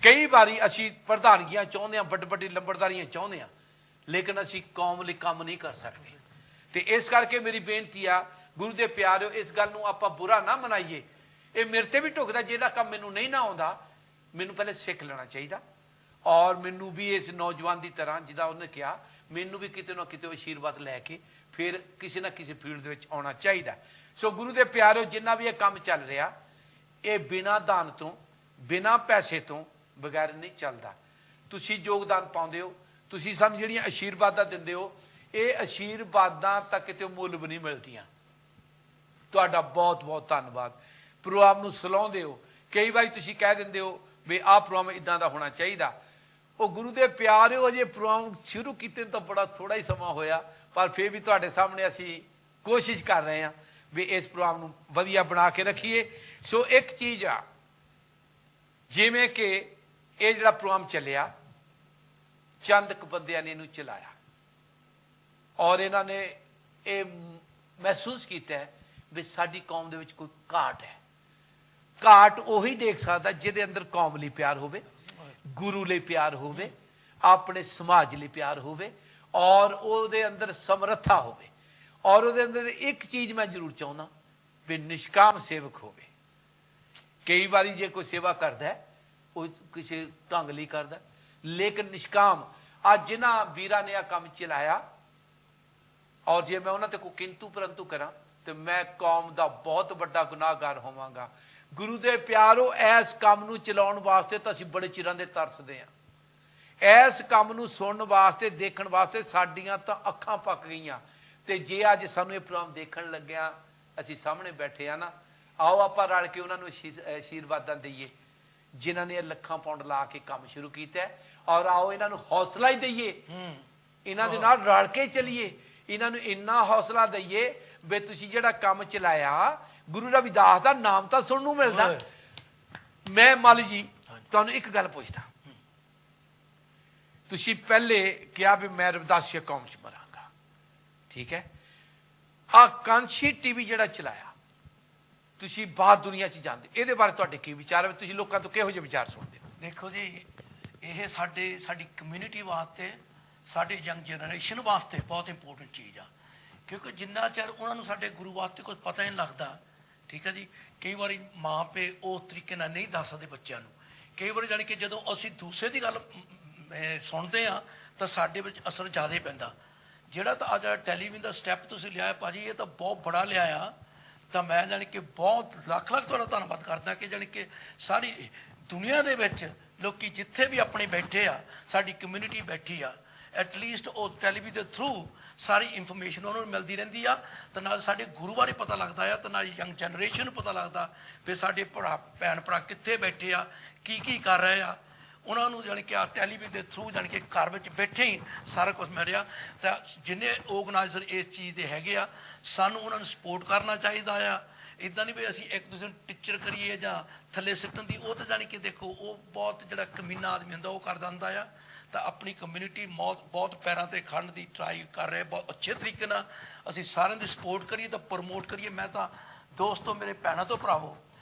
ਕਈ ਵਾਰੀ ਅਸੀਂ ਪ੍ਰਧਾਨਗੀਆਂ ਚਾਹੁੰਦੇ ਹਾਂ, ਵੱਡੀ ਵੱਡੀ ਲੰਬੜਦਾਰੀਆਂ ਚਾਹੁੰਦੇ ਹਾਂ, ਲੇਕਿਨ ਅਸੀਂ ਕੌਮ ਲਈ ਕੰਮ ਨਹੀਂ ਕਰ ਸਕਦੇ। ਤੇ ਇਸ ਕਰਕੇ ਮੇਰੀ ਬੇਨਤੀ ਆ, ਗੁਰੂ ਦੇ ਪਿਆਰਿਓ, ਇਸ ਗੱਲ ਨੂੰ ਆਪਾਂ ਬੁਰਾ ਨਾ ਮਨਾਈਏ। ਇਹ ਮੇਰੇ ਤੇ ਵੀ ਢੁਕਦਾ, ਜਿਹੜਾ ਕੰਮ ਮੈਨੂੰ ਨਹੀਂ ਨਾ ਆਉਂਦਾ ਮੈਨੂੰ ਪਹਿਲੇ ਸਿੱਖ ਲੈਣਾ ਚਾਹੀਦਾ। ਔਰ ਮੈਨੂੰ ਵੀ ਇਸ ਨੌਜਵਾਨ ਦੀ ਤਰ੍ਹਾਂ, ਜਿੱਦਾਂ ਉਹਨੇ ਕਿਹਾ, ਮੈਨੂੰ ਵੀ ਕਿਤੇ ਨਾ ਕਿਤੇ ਆਸ਼ੀਰਵਾਦ ਲੈ ਕੇ ਫਿਰ ਕਿਸੇ ਨਾ ਕਿਸੇ ਫੀਲਡ ਦੇ ਵਿੱਚ ਆਉਣਾ ਚਾਹੀਦਾ। ਸੋ ਗੁਰੂ ਦੇ ਪਿਆਰਿਓ, ਜਿੰਨਾ ਵੀ ਇਹ ਕੰਮ ਚੱਲ ਰਿਹਾ, ਇਹ ਬਿਨਾਂ ਦਾਨ ਤੋਂ, ਬਿਨਾਂ ਪੈਸੇ ਤੋਂ ਬਗੈਰ ਨਹੀਂ ਚੱਲਦਾ। ਤੁਸੀਂ ਯੋਗਦਾਨ ਪਾਉਂਦੇ ਹੋ, ਤੁਸੀਂ ਸਾਨੂੰ ਜਿਹੜੀਆਂ ਆਸ਼ੀਰਵਾਦਾਂ ਦਿੰਦੇ ਹੋ, ਇਹ ਆਸ਼ੀਰਵਾਦਾਂ ਤਾਂ ਕਿਤੇ ਮੁੱਲ ਵੀ ਨਹੀਂ ਮਿਲਦੀਆਂ। ਤੁਹਾਡਾ ਬਹੁਤ ਬਹੁਤ ਧੰਨਵਾਦ। ਪ੍ਰੋਗਰਾਮ ਨੂੰ ਸਲਾਹੁੰਦੇ ਹੋ, ਕਈ ਵਾਰੀ ਤੁਸੀਂ ਕਹਿ ਦਿੰਦੇ ਹੋ ਵੀ ਆਹ ਪ੍ਰੋਗਰਾਮ ਇਦਾਂ ਦਾ ਹੋਣਾ ਚਾਹੀਦਾ। ਉਹ ਗੁਰੂ ਦੇ ਪਿਆਰਿਓ, ਅਜੇ ਪ੍ਰੋਗਰਾਮ ਸ਼ੁਰੂ ਕੀਤੇ ਤਾਂ ਬੜਾ ਥੋੜਾ ਹੀ ਸਮਾਂ ਹੋਇਆ, ਪਰ ਫਿਰ ਵੀ ਤੁਹਾਡੇ ਸਾਹਮਣੇ ਅਸੀਂ ਕੋਸ਼ਿਸ਼ ਕਰ ਰਹੇ ਹਾਂ ਵੀ ਇਸ ਪ੍ਰੋਗਰਾਮ ਨੂੰ ਵਧੀਆ ਬਣਾ ਕੇ ਰੱਖੀਏ। ਸੋ ਇੱਕ ਚੀਜ਼ ਆ, ਜਿਵੇਂ ਕਿ ਇਹ ਜਿਹੜਾ ਪ੍ਰੋਗਰਾਮ ਚੱਲਿਆ, ਚੰਦ ਕੁ ਬੰਦਿਆਂ ਨੇ ਇਹਨੂੰ ਚਲਾਇਆ, ਔਰ ਇਹਨਾਂ ਨੇ ਇਹ ਮਹਿਸੂਸ ਕੀਤਾ ਹੈ ਵੀ ਸਾਡੀ ਕੌਮ ਦੇ ਵਿੱਚ ਕੋਈ ਘਾਟ ਹੈ। ਘਾਟ ਉਹੀ ਦੇਖ ਸਕਦਾ ਜਿਹਦੇ ਅੰਦਰ ਕੌਮ ਲਈ ਪਿਆਰ ਹੋਵੇ, ਗੁਰੂ ਲਈ ਪਿਆਰ ਹੋਵੇ, ਆਪਣੇ ਸਮਾਜ ਲਈ ਪਿਆਰ ਹੋਵੇ ਔਰ ਉਹਦੇ ਅੰਦਰ ਸਮਰੱਥਾ ਹੋਵੇ ਔਰ ਉਹਦੇ ਅੰਦਰ ਇੱਕ ਚੀਜ਼ ਮੈਂ ਜ਼ਰੂਰ ਚਾਹੁੰਦਾ ਵੀ ਨਿਸ਼ਕਾਮ ਸੇਵਕ ਹੋਵੇ। ਕਈ ਵਾਰੀ ਜੇ ਕੋਈ ਸੇਵਾ ਕਰਦਾ ਹੈ ਉਹ ਕਿਸੇ ਢੰਗ ਲਈ ਕਰਦਾ, ਲੇਕਿਨ ਨਿਸ਼ਕਾਮ ਅੱਜ ਜਿਨ੍ਹਾਂ ਵੀਰਾਂ ਨੇ ਆ ਕੰਮ ਚਲਾਇਆ ਔਰ ਜੇ ਮੈਂ ਉਹਨਾਂ ਤੇ ਕੋਈ ਕਿੰਤੂ ਪਰੰਤੂ ਕਰਾਂ ਤੇ ਮੈਂ ਕੌਮ ਦਾ ਬਹੁਤ ਵੱਡਾ ਗੁਨਾਹਗਾਰ ਹੋਵਾਂਗਾ। ਗੁਰੂ ਦੇ ਪਿਆਰੋ, ਇਸ ਕੰਮ ਨੂੰ ਚਲਾਉਣ ਵਾਸਤੇ ਤਾਂ ਅਸੀਂ ਬੜੇ ਚਿਰਾਂ ਦੇ ਤਰਸਦੇ ਹਾਂ। ਇਸ ਕੰਮ ਨੂੰ ਸੁਣਨ ਵਾਸਤੇ, ਦੇਖਣ ਵਾਸਤੇ ਸਾਡੀਆਂ ਤਾਂ ਅੱਖਾਂ ਪੱਕ ਗਈਆਂ। ਤੇ ਜੇ ਅੱਜ ਸਾਨੂੰ ਇਹ ਪ੍ਰੋਗਰਾਮ ਦੇਖਣ ਲੱਗਿਆ, ਅਸੀਂ ਸਾਹਮਣੇ ਬੈਠੇ ਆ ਨਾ, ਆਓ ਆਪਾਂ ਰਲ ਕੇ ਉਹਨਾਂ ਨੂੰ ਆਸ਼ੀਰਵਾਦਾਂ ਦਈਏ ਜਿਨ੍ਹਾਂ ਨੇ ਲੱਖਾਂ ਪਾਉਂਡ ਲਾ ਕੇ ਕੰਮ ਸ਼ੁਰੂ ਕੀਤਾ। ਔਰ ਆਓ ਇਹਨਾਂ ਨੂੰ ਹੌਸਲਾ ਹੀ ਦਈਏ, ਇਹਨਾਂ ਦੇ ਨਾਲ ਰਲ ਕੇ ਚੱਲੀਏ, ਇਹਨਾਂ ਨੂੰ ਇੰਨਾ ਹੌਸਲਾ ਦਈਏ ਵੀ ਤੁਸੀਂ ਜਿਹੜਾ ਕੰਮ ਚਲਾਇਆ, ਗੁਰੂ ਰਵਿਦਾਸ ਦਾ ਨਾਮ ਤਾਂ ਸੁਣਨ ਨੂੰ ਮਿਲਦਾ। ਮੈਂ ਮੱਲ ਜੀ ਤੁਹਾਨੂੰ ਇੱਕ ਗੱਲ ਪੁੱਛਦਾ, ਤੁਸੀਂ ਪਹਿਲੇ ਕਿਹਾ ਵੀ ਮੈਂ ਰਵਿਦਾਸੀਆ ਕੌਮ ਚ ਮਰਾਂਗਾ, ਠੀਕ ਹੈ। ਆ ਕਾਂਸ਼ੀ ਟੀਵੀ ਜਿਹੜਾ ਚਲਾਇਆ, ਤੁਸੀਂ ਬਾਹਰ ਦੁਨੀਆ ਚ ਜਾਂਦੇ, ਇਹਦੇ ਬਾਰੇ ਤੁਹਾਡੇ ਕੀ ਵਿਚਾਰ ਹੈ? ਤੁਸੀਂ ਲੋਕਾਂ ਤੋਂ ਕਿਹੋ ਜਿਹੇ ਵਿਚਾਰ ਸੁਣਦੇ ਹੋ? ਦੇਖੋ ਜੀ, ਇਹ ਸਾਡੀ ਕਮਿਊਨਿਟੀ ਵਾਸਤੇ, ਸਾਡੇ ਯੰਗ ਜਨਰੇਸ਼ਨ ਵਾਸਤੇ ਬਹੁਤ ਇੰਪੋਰਟੈਂਟ ਚੀਜ਼ ਆ, ਕਿਉਂਕਿ ਜਿੰਨਾ ਚਿਰ ਉਹਨਾਂ ਨੂੰ ਸਾਡੇ ਗੁਰੂ ਵਾਸਤੇ ਕੁਝ ਪਤਾ ਹੀ ਨਹੀਂ ਲੱਗਦਾ, ਠੀਕ ਹੈ ਜੀ। ਕਈ ਵਾਰੀ ਮਾਂ ਪਿਓ ਉਸ ਤਰੀਕੇ ਨਾਲ ਨਹੀਂ ਦੱਸ ਸਕਦੇ ਬੱਚਿਆਂ ਨੂੰ। ਕਈ ਵਾਰੀ ਜਾਣੀ ਕਿ ਜਦੋਂ ਅਸੀਂ ਦੂਸਰੇ ਦੀ ਗੱਲ ਸੁਣਦੇ ਹਾਂ ਤਾਂ ਸਾਡੇ ਵਿੱਚ ਅਸਰ ਜ਼ਿਆਦਾ ਪੈਂਦਾ। ਜਿਹੜਾ ਤਾਂ ਅੱਜ ਟੈਲੀਵਿਜ਼ਨ ਦਾ ਸਟੈਪ ਤੁਸੀਂ ਲਿਆ ਭਾਜੀ, ਇਹ ਤਾਂ ਬਹੁਤ ਬੜਾ ਲਿਆ ਆ। ਤਾਂ ਮੈਂ ਜਾਣੀ ਕਿ ਬਹੁਤ ਲੱਖ ਤੁਹਾਡਾ ਧੰਨਵਾਦ ਕਰਦਾ ਕਿ ਜਾਣੀ ਕਿ ਸਾਰੀ ਦੁਨੀਆ ਦੇ ਵਿੱਚ ਲੋਕੀ ਜਿੱਥੇ ਵੀ ਆਪਣੇ ਬੈਠੇ ਆ, ਸਾਡੀ ਕਮਿਊਨਿਟੀ ਬੈਠੀ ਆ, ਐਟਲੀਸਟ ਉਹ ਟੈਲੀਵਿਜ਼ਨ ਦੇ ਥਰੂ ਸਾਰੀ ਇਨਫੋਰਮੇਸ਼ਨ ਉਹਨਾਂ ਨੂੰ ਮਿਲਦੀ ਰਹਿੰਦੀ ਆ। ਤੇ ਨਾਲ ਸਾਡੇ ਗੁਰੂ ਬਾਰੇ ਪਤਾ ਲੱਗਦਾ ਆ, ਤੇ ਨਾਲ ਯੰਗ ਜਨਰੇਸ਼ਨ ਨੂੰ ਪਤਾ ਲੱਗਦਾ ਵੀ ਸਾਡੇ ਭੈਣ ਭਰਾ ਕਿੱਥੇ ਬੈਠੇ ਆ, ਕੀ ਕਰ ਰਹੇ ਆ। ਉਹਨਾਂ ਨੂੰ ਜਾਣੀ ਕਿ ਆ ਟੈਲੀਵਿਜ਼ਨ ਦੇ ਥਰੂ ਜਾਣੀ ਕਿ ਘਰ ਵਿੱਚ ਬੈਠੇ ਹੀ ਸਾਰਾ ਕੁਝ ਮਿਲ ਰਿਹਾ। ਤਾਂ ਜਿੰਨੇ ਆਰਗੇਨਾਈਜ਼ਰ ਇਸ ਚੀਜ਼ ਦੇ ਹੈਗੇ ਆ, ਸਾਨੂੰ ਉਹਨਾਂ ਨੂੰ ਸਪੋਰਟ ਕਰਨਾ ਚਾਹੀਦਾ ਆ। ਇੱਦਾਂ ਨਹੀਂ ਵੀ ਅਸੀਂ ਇੱਕ ਦੂਸਰੇ ਨੂੰ ਟੀਚਰ ਕਰੀਏ ਜਾਂ ਥੱਲੇ ਸਿੱਟਣ ਦੀ, ਉਹ ਤਾਂ ਜਾਣੀ ਕਿ ਦੇਖੋ ਉਹ ਬਹੁਤ ਜਿਹੜਾ ਕਮੀਨਾ ਆਦਮੀ ਹੁੰਦਾ ਉਹ ਕਰਦਾ ਹੁੰਦਾ ਆ। ਤਾਂ ਆਪਣੀ ਕਮਿਊਨਿਟੀ ਬਹੁਤ ਪੈਰਾਂ 'ਤੇ ਖੜਨ ਦੀ ਟਰਾਈ ਕਰ ਰਹੇ, ਬਹੁਤ ਅੱਛੇ ਤਰੀਕੇ ਨਾਲ ਅਸੀਂ ਸਾਰਿਆਂ ਦੀ ਸਪੋਰਟ ਕਰੀਏ ਤਾਂ ਪ੍ਰਮੋਟ ਕਰੀਏ। ਮੈਂ ਤਾਂ ਦੋਸਤੋ, ਮੇਰੇ ਭੈਣਾਂ ਤੋਂ ਭਰਾਵੋ,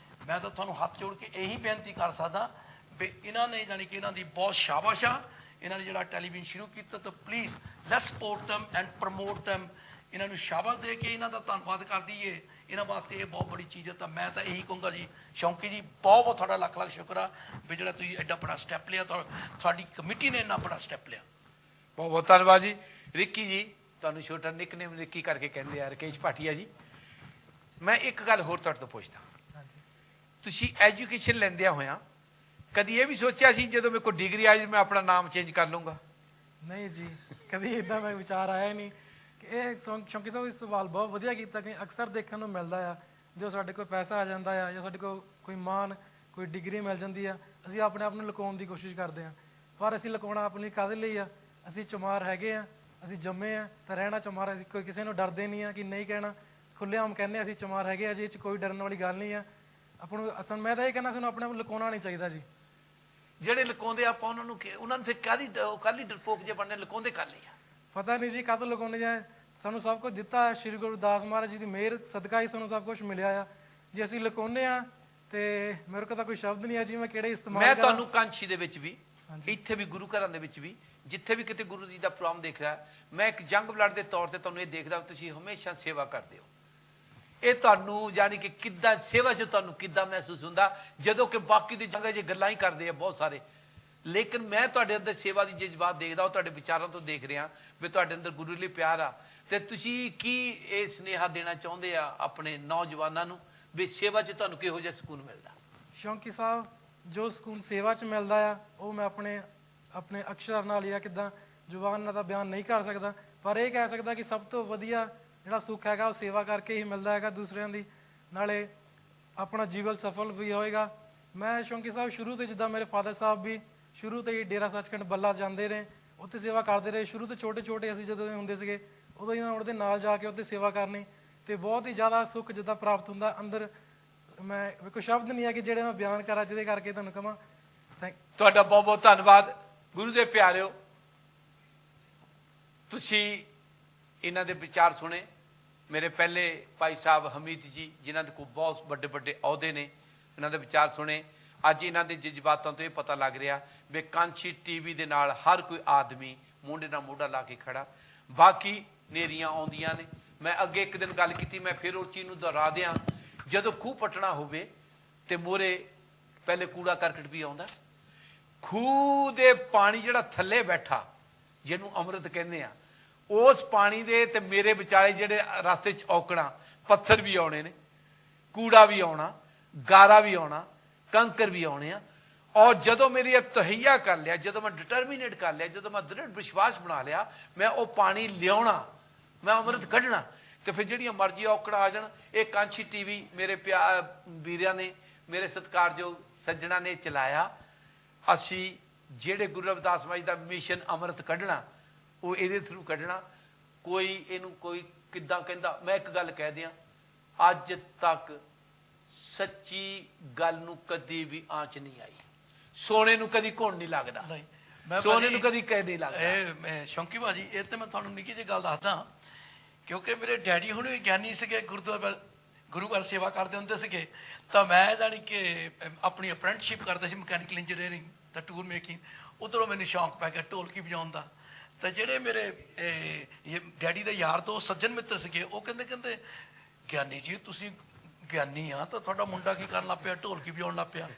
ਮੈਂ ਤਾਂ ਤੁਹਾਨੂੰ ਹੱਥ ਜੋੜ ਕੇ ਇਹੀ ਬੇਨਤੀ ਕਰ ਸਕਦਾ ਵੀ ਇਹਨਾਂ ਨੇ ਜਾਣੀ ਕਿ ਇਹਨਾਂ ਦੀ ਬਹੁਤ ਸ਼ਾਬਾਸ਼ ਆ। ਇਹਨਾਂ ਨੇ ਜਿਹੜਾ ਟੈਲੀਵਿਜ਼ਨ ਸ਼ੁਰੂ ਕੀਤਾ ਤਾਂ please let's support them and promote them. ਇਹਨਾਂ ਨੂੰ ਸ਼ਾਬਾਸ਼ ਦੇ ਕੇ ਇਹਨਾਂ ਦਾ ਧੰਨਵਾਦ ਕਰ ਦਈਏ। ਇਹਨਾਂ ਵਾਸਤੇ ਇਹ ਬਹੁਤ ਬੜੀ ਚੀਜ਼ ਹੈ। ਤਾਂ ਮੈਂ ਤਾਂ ਇਹੀ ਕਹੂੰਗਾ ਜੀ, ਸ਼ੌਂਕੀ ਜੀ ਬਹੁਤ ਤੁਹਾਡਾ ਲੱਖ ਸ਼ੁਕਰ ਆ ਵੀ ਜਿਹੜਾ ਤੁਸੀਂ ਐਡਾ ਬੜਾ ਸਟੈਪ ਲਿਆ, ਤੁਹਾਡੀ ਕਮੇਟੀ ਨੇ ਇੰਨਾ ਬੜਾ ਸਟੈਪ ਲਿਆ। ਬਹੁਤ ਬਹੁਤ ਧੰਨਵਾਦ ਜੀ। ਰਿੱਕੀ ਜੀ, ਤੁਹਾਨੂੰ ਛੋਟਾ ਨਿਕਨੇਮ ਰਿੱਕੀ ਕਰਕੇ ਕਹਿੰਦੇ ਆ, ਰਕੇਸ਼ ਭਾਟੀਆ ਜੀ। ਮੈਂ ਇੱਕ ਗੱਲ ਹੋਰ ਤੁਹਾਡੇ ਤੋਂ ਪੁੱਛਦਾ, ਤੁਸੀਂ ਐਜੂਕੇਸ਼ਨ ਲੈਂਦਿਆਂ ਹੋਇਆਂ ਕਦੀ ਇਹ ਵੀ ਸੋਚਿਆ ਸੀ ਜਦੋਂ ਮੇਰੇ ਕੋਲ ਡਿਗਰੀ ਆਈ ਮੈਂ ਆਪਣਾ ਨਾਮ ਚੇਂਜ ਕਰ ਲੂੰਗਾ? ਨਹੀਂ ਜੀ, ਕਦੀ ਇੱਦਾਂ ਦਾ ਵਿਚਾਰ ਆਇਆ ਹੀ ਨਹੀਂ। ਇਹ ਸ਼ੌਂਕੀ ਸਾਹਿਬ ਇਸ ਸਵਾਲ ਬਹੁਤ ਵਧੀਆ ਕੀਤਾ ਕਿ ਅਕਸਰ ਦੇਖਣ ਨੂੰ ਮਿਲਦਾ ਆ, ਜੋ ਸਾਡੇ ਕੋਲ ਪੈਸਾ ਆ ਜਾਂਦਾ ਆ ਜਾਂ ਸਾਡੇ ਕੋਲ ਕੋਈ ਮਾਣ, ਕੋਈ ਡਿਗਰੀ ਮਿਲ ਜਾਂਦੀ ਆ, ਅਸੀਂ ਆਪਣੇ ਆਪ ਨੂੰ ਲੁਕਾਉਣ ਦੀ ਕੋਸ਼ਿਸ਼ ਕਰਦੇ ਹਾਂ। ਪਰ ਅਸੀਂ ਲੁਕਾਉਣਾ ਆਪਣੀ ਕਾਹਦੇ ਲਈ ਆ? ਅਸੀਂ ਚਮਾਰ ਹੈਗੇ ਆ, ਅਸੀਂ ਜੰਮੇ ਆ ਤਾਂ ਰਹਿਣਾ ਚਮਾਰ। ਅਸੀਂ ਕੋਈ ਕਿਸੇ ਨੂੰ ਡਰਦੇ ਨਹੀਂ ਆ ਕਿ ਨਹੀਂ ਕਹਿਣਾ, ਖੁੱਲ੍ਹੇਆਮ ਕਹਿੰਦੇ ਅਸੀਂ ਚਮਾਰ ਹੈਗੇ ਆ ਜੀ, ਇਹ 'ਚ ਕੋਈ ਡਰਨ ਵਾਲੀ ਗੱਲ ਨਹੀਂ ਆ। ਆਪਾਂ ਨੂੰ ਮੈਂ ਤਾਂ ਇਹ ਕਹਿੰਦਾ ਸਾਨੂੰ ਆਪਣੇ ਆਪ ਨੂੰ ਲੁਕਾਉਣਾ ਨਹੀਂ ਚਾਹੀਦਾ ਜੀ। ਜਿਹੜੇ ਲੁਕਾਉਂਦੇ ਆਪਾਂ ਉਹਨਾਂ ਨੂੰ ਫਿਰ ਕਾਹਦੀ ਡਰਪੋਕ ਜੇ ਬਣਨੇ, ਲੁਕਾਉਂਦੇ ਕਰ ਲਈ ਆ? ਪਤਾ ਨਹੀਂ ਜੀ ਕਾਹਤੋਂ ਲੁਕਾਉਂਦੇ ਜਾਏ। ਸਾਨੂੰ ਸਭ ਕੁਝ ਦਿੱਤਾ ਹੈ, ਸ਼੍ਰੀ ਗੁਰੂ ਰਵਿਦਾਸ ਮਹਾਰਾਜ ਜੀ ਦੀ ਮਿਹਰ ਸਦਕਾ ਹੀ ਸਾਨੂੰ ਸਭ ਕੁਝ ਮਿਲਿਆ ਆ। ਜੇ ਅਸੀਂ ਲੁਕਾਉਂਦੇ ਆ ਤੇ ਮੇਰੇ ਕੋਲ ਤਾਂ ਕੋਈ ਸ਼ਬਦ ਨਹੀਂ ਆ ਜੀ ਮੈਂ ਕਿਹੜੇ ਇਸਤੇਮਾਲ ਕਰਾਂ। ਮੈਂ ਤੁਹਾਨੂੰ ਕਾਂਸ਼ੀ ਦੇ ਵਿੱਚ ਵੀ, ਇੱਥੇ ਵੀ, ਗੁਰੂ ਘਰਾਂ ਦੇ ਵਿੱਚ ਵੀ, ਜਿੱਥੇ ਵੀ ਕਿਤੇ ਗੁਰੂ ਜੀ ਦਾ ਪ੍ਰੋਗਰਾਮ ਦੇਖ ਰਿਹਾ, ਮੈਂ ਇੱਕ ਜੰਗ ਬਲੱਡ ਦੇ ਤੌਰ ਤੇ ਤੁਹਾਨੂੰ ਇਹ ਦੇਖਦਾ ਤੁਸੀਂ ਹਮੇਸ਼ਾ ਸੇਵਾ ਕਰਦੇ ਹੋ। ਇਹ ਤੁਹਾਨੂੰ ਯਾਨੀ ਕਿ ਕਿੱਦਾਂ ਸੇਵਾ 'ਚ ਤੁਹਾਨੂੰ ਕਿੱਦਾਂ ਮਹਿਸੂਸ ਹੁੰਦਾ ਜਦੋਂ ਕਿ ਬਾਕੀ ਦੀ ਜੰਗਾਂ 'ਚ ਗੱਲਾਂ ਹੀ ਕਰਦੇ ਆ ਬਹੁਤ ਸਾਰੇ, ਲੇਕਿਨ ਮੈਂ ਤੁਹਾਡੇ ਅੰਦਰ ਸੇਵਾ ਦੀ ਜਜ਼ਬਾਤ ਦੇਖਦਾ, ਉਹ ਤੁਹਾਡੇ ਵਿਚਾਰਾਂ ਤੋਂ ਦੇਖ ਰਿਹਾ ਵੀ ਤੁਹਾਡੇ ਅੰਦਰ ਗੁਰੂ ਲਈ ਪਿਆਰ ਆ। ਤੇ ਤੁਸੀਂ ਕੀ ਇਹ ਸੁਨੇਹਾ ਦੇਣਾ ਚਾਹੁੰਦੇ ਆ ਆਪਣੇ ਨੌਜਵਾਨਾਂ ਨੂੰ ਵੀ ਸੇਵਾ 'ਚ ਤੁਹਾਨੂੰ ਕਿਹੋ ਜਿਹਾ ਸਕੂਨ ਮਿਲਦਾ? ਸ਼ੌਂਕੀ ਸਾਹਿਬ, ਜੋ ਸਕੂਨ ਸੇਵਾ 'ਚ ਮਿਲਦਾ ਆ ਉਹ ਮੈਂ ਆਪਣੇ ਅਕਸ਼ਰਾਂ ਨਾਲ ਜਾਂ ਕਿੱਦਾਂ ਜ਼ੁਬਾਨ ਨਾਲ ਤਾਂ ਬਿਆਨ ਨਹੀਂ ਕਰ ਸਕਦਾ, ਪਰ ਇਹ ਕਹਿ ਸਕਦਾ ਕਿ ਸਭ ਤੋਂ ਵਧੀਆ ਜਿਹੜਾ ਸੁੱਖ ਹੈਗਾ ਉਹ ਸੇਵਾ ਕਰਕੇ ਹੀ ਮਿਲਦਾ ਹੈਗਾ ਦੂਸਰਿਆਂ ਦੀ, ਨਾਲੇ ਆਪਣਾ ਜੀਵਨ ਸਫਲ ਵੀ ਹੋਏਗਾ। ਮੈਂ ਸ਼ੌਂਕੀ ਸਾਹਿਬ ਸ਼ੁਰੂ ਤੋਂ, ਜਿੱਦਾਂ ਮੇਰੇ ਫਾਦਰ ਸਾਹਿਬ ਵੀ ਸ਼ੁਰੂ ਤੋਂ ਹੀ ਡੇਰਾ ਸੱਚਖੰਡ ਬੱਲਾ ਜਾਂਦੇ ਰਹੇ, ਉੱਥੇ ਸੇਵਾ ਕਰਦੇ ਰਹੇ। ਸ਼ੁਰੂ ਤੋਂ ਛੋਟੇ ਅਸੀਂ ਜਦੋਂ ਹੁੰਦੇ ਸੀਗੇ ਉਦੋਂ ਹੀ ਉਹਨਾਂ ਦੇ ਨਾਲ ਜਾ ਕੇ ਉੱਥੇ ਸੇਵਾ ਕਰਨੀ, ਤੇ ਬਹੁਤ ਹੀ ਜ਼ਿਆਦਾ ਸੁੱਖ ਜਿੱਦਾਂ ਪ੍ਰਾਪਤ ਹੁੰਦਾ ਅੰਦਰ। ਮੈਂ ਕੋਈ ਸ਼ਬਦ ਨਹੀਂ ਹੈ ਕਿ ਜਿਹੜੇ ਮੈਂ ਬਿਆਨ ਕਰਾਂ ਜਿਹਦੇ ਕਰਕੇ ਤੁਹਾਨੂੰ ਕਹਾਂ। ਤੁਹਾਡਾ ਬਹੁਤ ਬਹੁਤ ਧੰਨਵਾਦ। ਗੁਰੂ ਦੇ ਪਿਆਰਿਓ, ਤੁਸੀਂ ਇਹਨਾਂ ਦੇ ਵਿਚਾਰ ਸੁਣੇ। ਮੇਰੇ ਪਹਿਲੇ ਭਾਈ ਸਾਹਿਬ ਹਮੀਦ ਜੀ, ਜਿਨ੍ਹਾਂ ਦੇ ਕੋਲ ਬਹੁਤ ਵੱਡੇ ਵੱਡੇ ਅਹੁਦੇ ਨੇ, ਇਹਨਾਂ ਦੇ ਵਿਚਾਰ ਸੁਣੇ ਅੱਜ ਇਹਨਾਂ ਦੇ ਜਜ਼ਬਾਤਾਂ ਤੋਂ ਇਹ ਪਤਾ ਲੱਗ ਰਿਹਾ ਵੀ ਕਾਂਛੀ ਟੀਵੀ ਦੇ ਨਾਲ ਹਰ ਕੋਈ ਆਦਮੀ ਮੋਢੇ ਨਾਲ ਮੋਢਾ ਲਾ ਕੇ ਖੜਾ। ਬਾਕੀ ਨੇਰੀਆਂ ਆਉਂਦੀਆਂ ਨੇ। ਮੈਂ ਅੱਗੇ ਇੱਕ ਦਿਨ ਗੱਲ ਕੀਤੀ, ਮੈਂ ਫਿਰ ਉਸ ਚੀਜ਼ ਨੂੰ ਦੁਹਰਾ ਦਿਆਂ। ਜਦੋਂ ਖੂਹ ਪੱਟਣਾ ਹੋਵੇ ਤੇ ਮੋਰੇ ਪਹਿਲੇ ਕੂੜਾ ਕਰਕਟ ਵੀ ਆਉਂਦਾ। ਖੂਹ ਦੇ ਪਾਣੀ ਜਿਹੜਾ ਥੱਲੇ ਬੈਠਾ, ਜਿਹਨੂੰ ਅੰਮ੍ਰਿਤ ਕਹਿੰਦੇ ਆ, ਉਸ ਪਾਣੀ ਦੇ ਤੇ ਮੇਰੇ ਵਿਚਾਲੇ ਜਿਹੜੇ ਰਸਤੇ 'ਚ ਔਕੜਾਂ, ਪੱਥਰ ਵੀ ਆਉਣੇ ਨੇ, ਕੂੜਾ ਵੀ ਆਉਣਾ, ਗਾਰਾ ਵੀ ਆਉਣਾ, ਕੰਕਰ ਵੀ ਆਉਣੇ ਆ। ਔਰ ਜਦੋਂ ਮੇਰੀ ਇਹ ਤਹਈਆ ਕਰ ਲਿਆ, ਜਦੋਂ ਮੈਂ ਡਿਟਰਮੀਨੇਟ ਕਰ ਲਿਆ, ਜਦੋਂ ਮੈਂ ਦ੍ਰਿੜ ਵਿਸ਼ਵਾਸ ਬਣਾ ਲਿਆ, ਮੈਂ ਉਹ ਪਾਣੀ ਲਿਆਉਣਾ, ਮੈਂ ਅੰਮ੍ਰਿਤ ਕੱਢਣਾ, ਤੇ ਫਿਰ ਜਿਹੜੀਆਂ ਮਰਜ਼ੀ ਔਕੜਾਂ ਆ ਜਾਣ, ਇਹ ਕਾਂਛੀ ਟੀਵੀ ਮੇਰੇ ਵੀਰਾਂ ਨੇ, ਮੇਰੇ ਸਤਿਕਾਰਯੋਗ ਸੱਜਣਾ ਨੇ ਚਲਾਇਆ। ਅਸੀਂ ਜਿਹੜੇ ਗੁਰੂ ਰਵਿਦਾਸ ਮਹਾਰਾਜ ਦਾ ਮਿਸ਼ਨ ਅੰਮ੍ਰਿਤ ਕੱਢਣਾ, ਉਹ ਇਹਦੇ ਥਰੂ ਕੱਢਣਾ। ਕੋਈ ਇਹਨੂੰ ਕੋਈ ਕਿੱਦਾਂ ਕਹਿੰਦਾ, ਮੈਂ ਇੱਕ ਗੱਲ ਕਹਿ ਦਿਆਂ, ਅੱਜ ਤੱਕ ਸੱਚੀ ਗੱਲ ਨੂੰ ਕਦੀ ਵੀ ਆਂਚ ਨਹੀਂ ਆਈ। ਸੋਨੇ ਨੂੰ ਕਦੀ ਘੁਣ ਨਹੀਂ ਲੱਗਦਾ, ਸੋਨੇ ਨੂੰ ਕਦੀ ਕਹਿ ਨਹੀਂ ਲੱਗਦਾ। ਇਹ ਸ਼ੌਂਕੀ ਭਾਜੀ, ਇਹ ਤੇ ਮੈਂ ਤੁਹਾਨੂੰ ਨਿੱਕੀ ਜਿਹੀ ਗੱਲ ਦੱਸਦਾ, ਕਿਉਂਕਿ ਮੇਰੇ ਡੈਡੀ ਹੁਣ ਵੀ ਗਿਆਨੀ ਸੀਗੇ, ਗੁਰੂ ਘਰ ਸੇਵਾ ਕਰਦੇ ਹੁੰਦੇ ਸੀਗੇ। ਤਾਂ ਮੈਂ ਜਾਣੀ ਕਿ ਆਪਣੀ ਅਪ੍ਰੈਂਟਿਸਸ਼ਿਪ ਕਰਦਾ ਸੀ ਮਕੈਨੀਕਲ ਇੰਜੀਨੀਅਰਿੰਗ ਦਾ ਟੂਲ ਮੇਕਿੰਗ। ਉੱਧਰੋਂ ਮੈਨੂੰ ਸ਼ੌਂਕ ਪੈ ਗਿਆ ਢੋਲਕੀ ਵਜਾਉਣ ਦਾ। ਤਾਂ ਜਿਹੜੇ ਮੇਰੇ ਡੈਡੀ ਦੇ ਯਾਰ ਦੋਸਤ ਸੱਜਣ ਮਿੱਤਰ ਸੀਗੇ, ਉਹ ਕਹਿੰਦੇ ਗਿਆਨੀ ਜੀ ਤੁਸੀਂ ਗਿਆਨੀ ਆ ਤਾਂ ਤੁਹਾਡਾ ਮੁੰਡਾ ਕੀ ਕਰਨ ਲੱਗ ਪਿਆ, ਢੋਲਕੀ ਵਜਾਉਣ ਲੱਗ ਪਿਆ।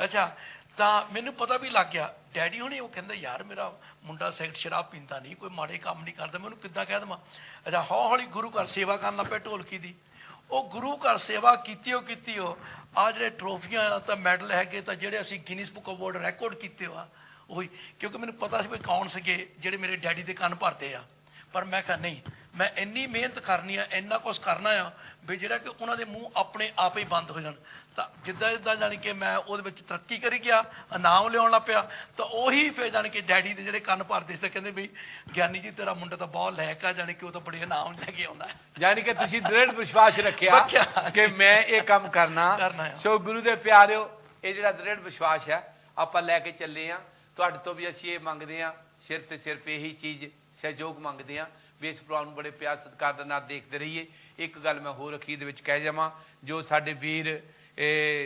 ਅੱਛਾ, ਤਾਂ ਮੈਨੂੰ ਪਤਾ ਵੀ ਲੱਗ ਗਿਆ। ਡੈਡੀ ਹੁਣੀ ਉਹ ਕਹਿੰਦੇ ਯਾਰ ਮੇਰਾ ਮੁੰਡਾ ਸਿਗਰਟ ਸ਼ਰਾਬ ਪੀਂਦਾ ਨਹੀਂ, ਕੋਈ ਮਾੜੇ ਕੰਮ ਨਹੀਂ ਕਰਦਾ, ਮੈਂ ਉਹਨੂੰ ਕਿੱਦਾਂ ਕਹਿ ਦੇਵਾਂ। ਅੱਛਾ, ਹੌਲੀ ਗੁਰੂ ਘਰ ਸੇਵਾ ਕਰਨ ਲੱਗ ਪਿਆ ਢੋਲਕੀ ਦੀ। ਉਹ ਗੁਰੂ ਘਰ ਸੇਵਾ ਕੀਤੀ ਉਹ ਆ ਜਿਹੜੇ ਟਰੋਫੀਆਂ ਤਾਂ ਮੈਡਲ ਹੈਗੇ, ਤਾਂ ਜਿਹੜੇ ਅਸੀਂ Guinness book of world record ਕੀਤੇ ਆ ਉਹੀ, ਕਿਉਂਕਿ ਮੈਨੂੰ ਪਤਾ ਸੀ ਵੀ ਕੌਣ ਸੀਗੇ ਜਿਹੜੇ ਮੇਰੇ ਡੈਡੀ ਦੇ ਕੰਨ ਭਰਦੇ ਆ। ਪਰ ਮੈਂ ਕਿਹਾ ਨਹੀਂ, ਮੈਂ ਇੰਨੀ ਮਿਹਨਤ ਕਰਨੀ ਆ, ਇੰਨਾ ਕੁਛ ਕਰਨਾ ਆ ਵੀ ਜਿਹੜਾ ਕਿ ਉਹਨਾਂ ਦੇ ਮੂੰਹ ਆਪਣੇ ਆਪ ਹੀ ਬੰਦ ਹੋ ਜਾਣ। ਤਾਂ ਜਿੱਦਾਂ ਜਾਣੀ ਕਿ ਮੈਂ ਉਹਦੇ ਵਿੱਚ ਤਰੱਕੀ ਕਰੀ ਗਿਆ, ਇਨਾਮ ਲਿਆਉਣ ਲੱਗ ਪਿਆ। ਤਾਂ ਉਹੀ ਫਿਰ ਜਾਣੀ ਕਿ ਡੈਡੀ ਦੇ ਜਿਹੜੇ ਕੰਨ ਭਰਦੇ ਸੀ ਤਾਂ ਕਹਿੰਦੇ ਬਈ ਗਿਆਨੀ ਜੀ ਤੇਰਾ ਮੁੰਡਾ ਤਾਂ ਬਹੁਤ ਲਾਇਕ ਆ, ਜਾਣੀ ਕਿ ਉਹ ਤਾਂ ਬੜੇ ਇਨਾਮ ਲੈ ਕੇ ਆਉਂਦਾ। ਜਾਣੀ ਕਿ ਤੁਸੀਂ ਦ੍ਰਿੜ ਵਿਸ਼ਵਾਸ ਰੱਖਿਆ ਕਿ ਮੈਂ ਇਹ ਕੰਮ ਕਰਨਾ। ਸੋ ਗੁਰੂ ਦੇ ਪਿਆਰਿਓ, ਇਹ ਜਿਹੜਾ ਦ੍ਰਿੜ ਵਿਸ਼ਵਾਸ ਹੈ ਆਪਾਂ ਲੈ ਕੇ ਚੱਲੇ ਆ। ਤੁਹਾਡੇ ਤੋਂ ਵੀ ਅਸੀਂ ਇਹ ਮੰਗਦੇ ਆ, ਸਿਰਫ ਤੇ ਸਿਰਫ ਇਹੀ ਚੀਜ਼ ਸਹਿਯੋਗ ਮੰਗਦੇ ਆ ਵੀ ਇਸ ਪ੍ਰੋਗਰਾਮ ਨੂੰ ਬੜੇ ਪਿਆਰ ਸਤਿਕਾਰ ਦੇ ਨਾਲ ਦੇਖਦੇ ਰਹੀਏ। ਇੱਕ ਗੱਲ ਮੈਂ ਹੋਰ ਅਖੀਰ ਦੇ ਵਿੱਚ ਕਹਿ ਜਾਵਾਂ, ਜੋ ਸਾਡੇ ਵੀਰ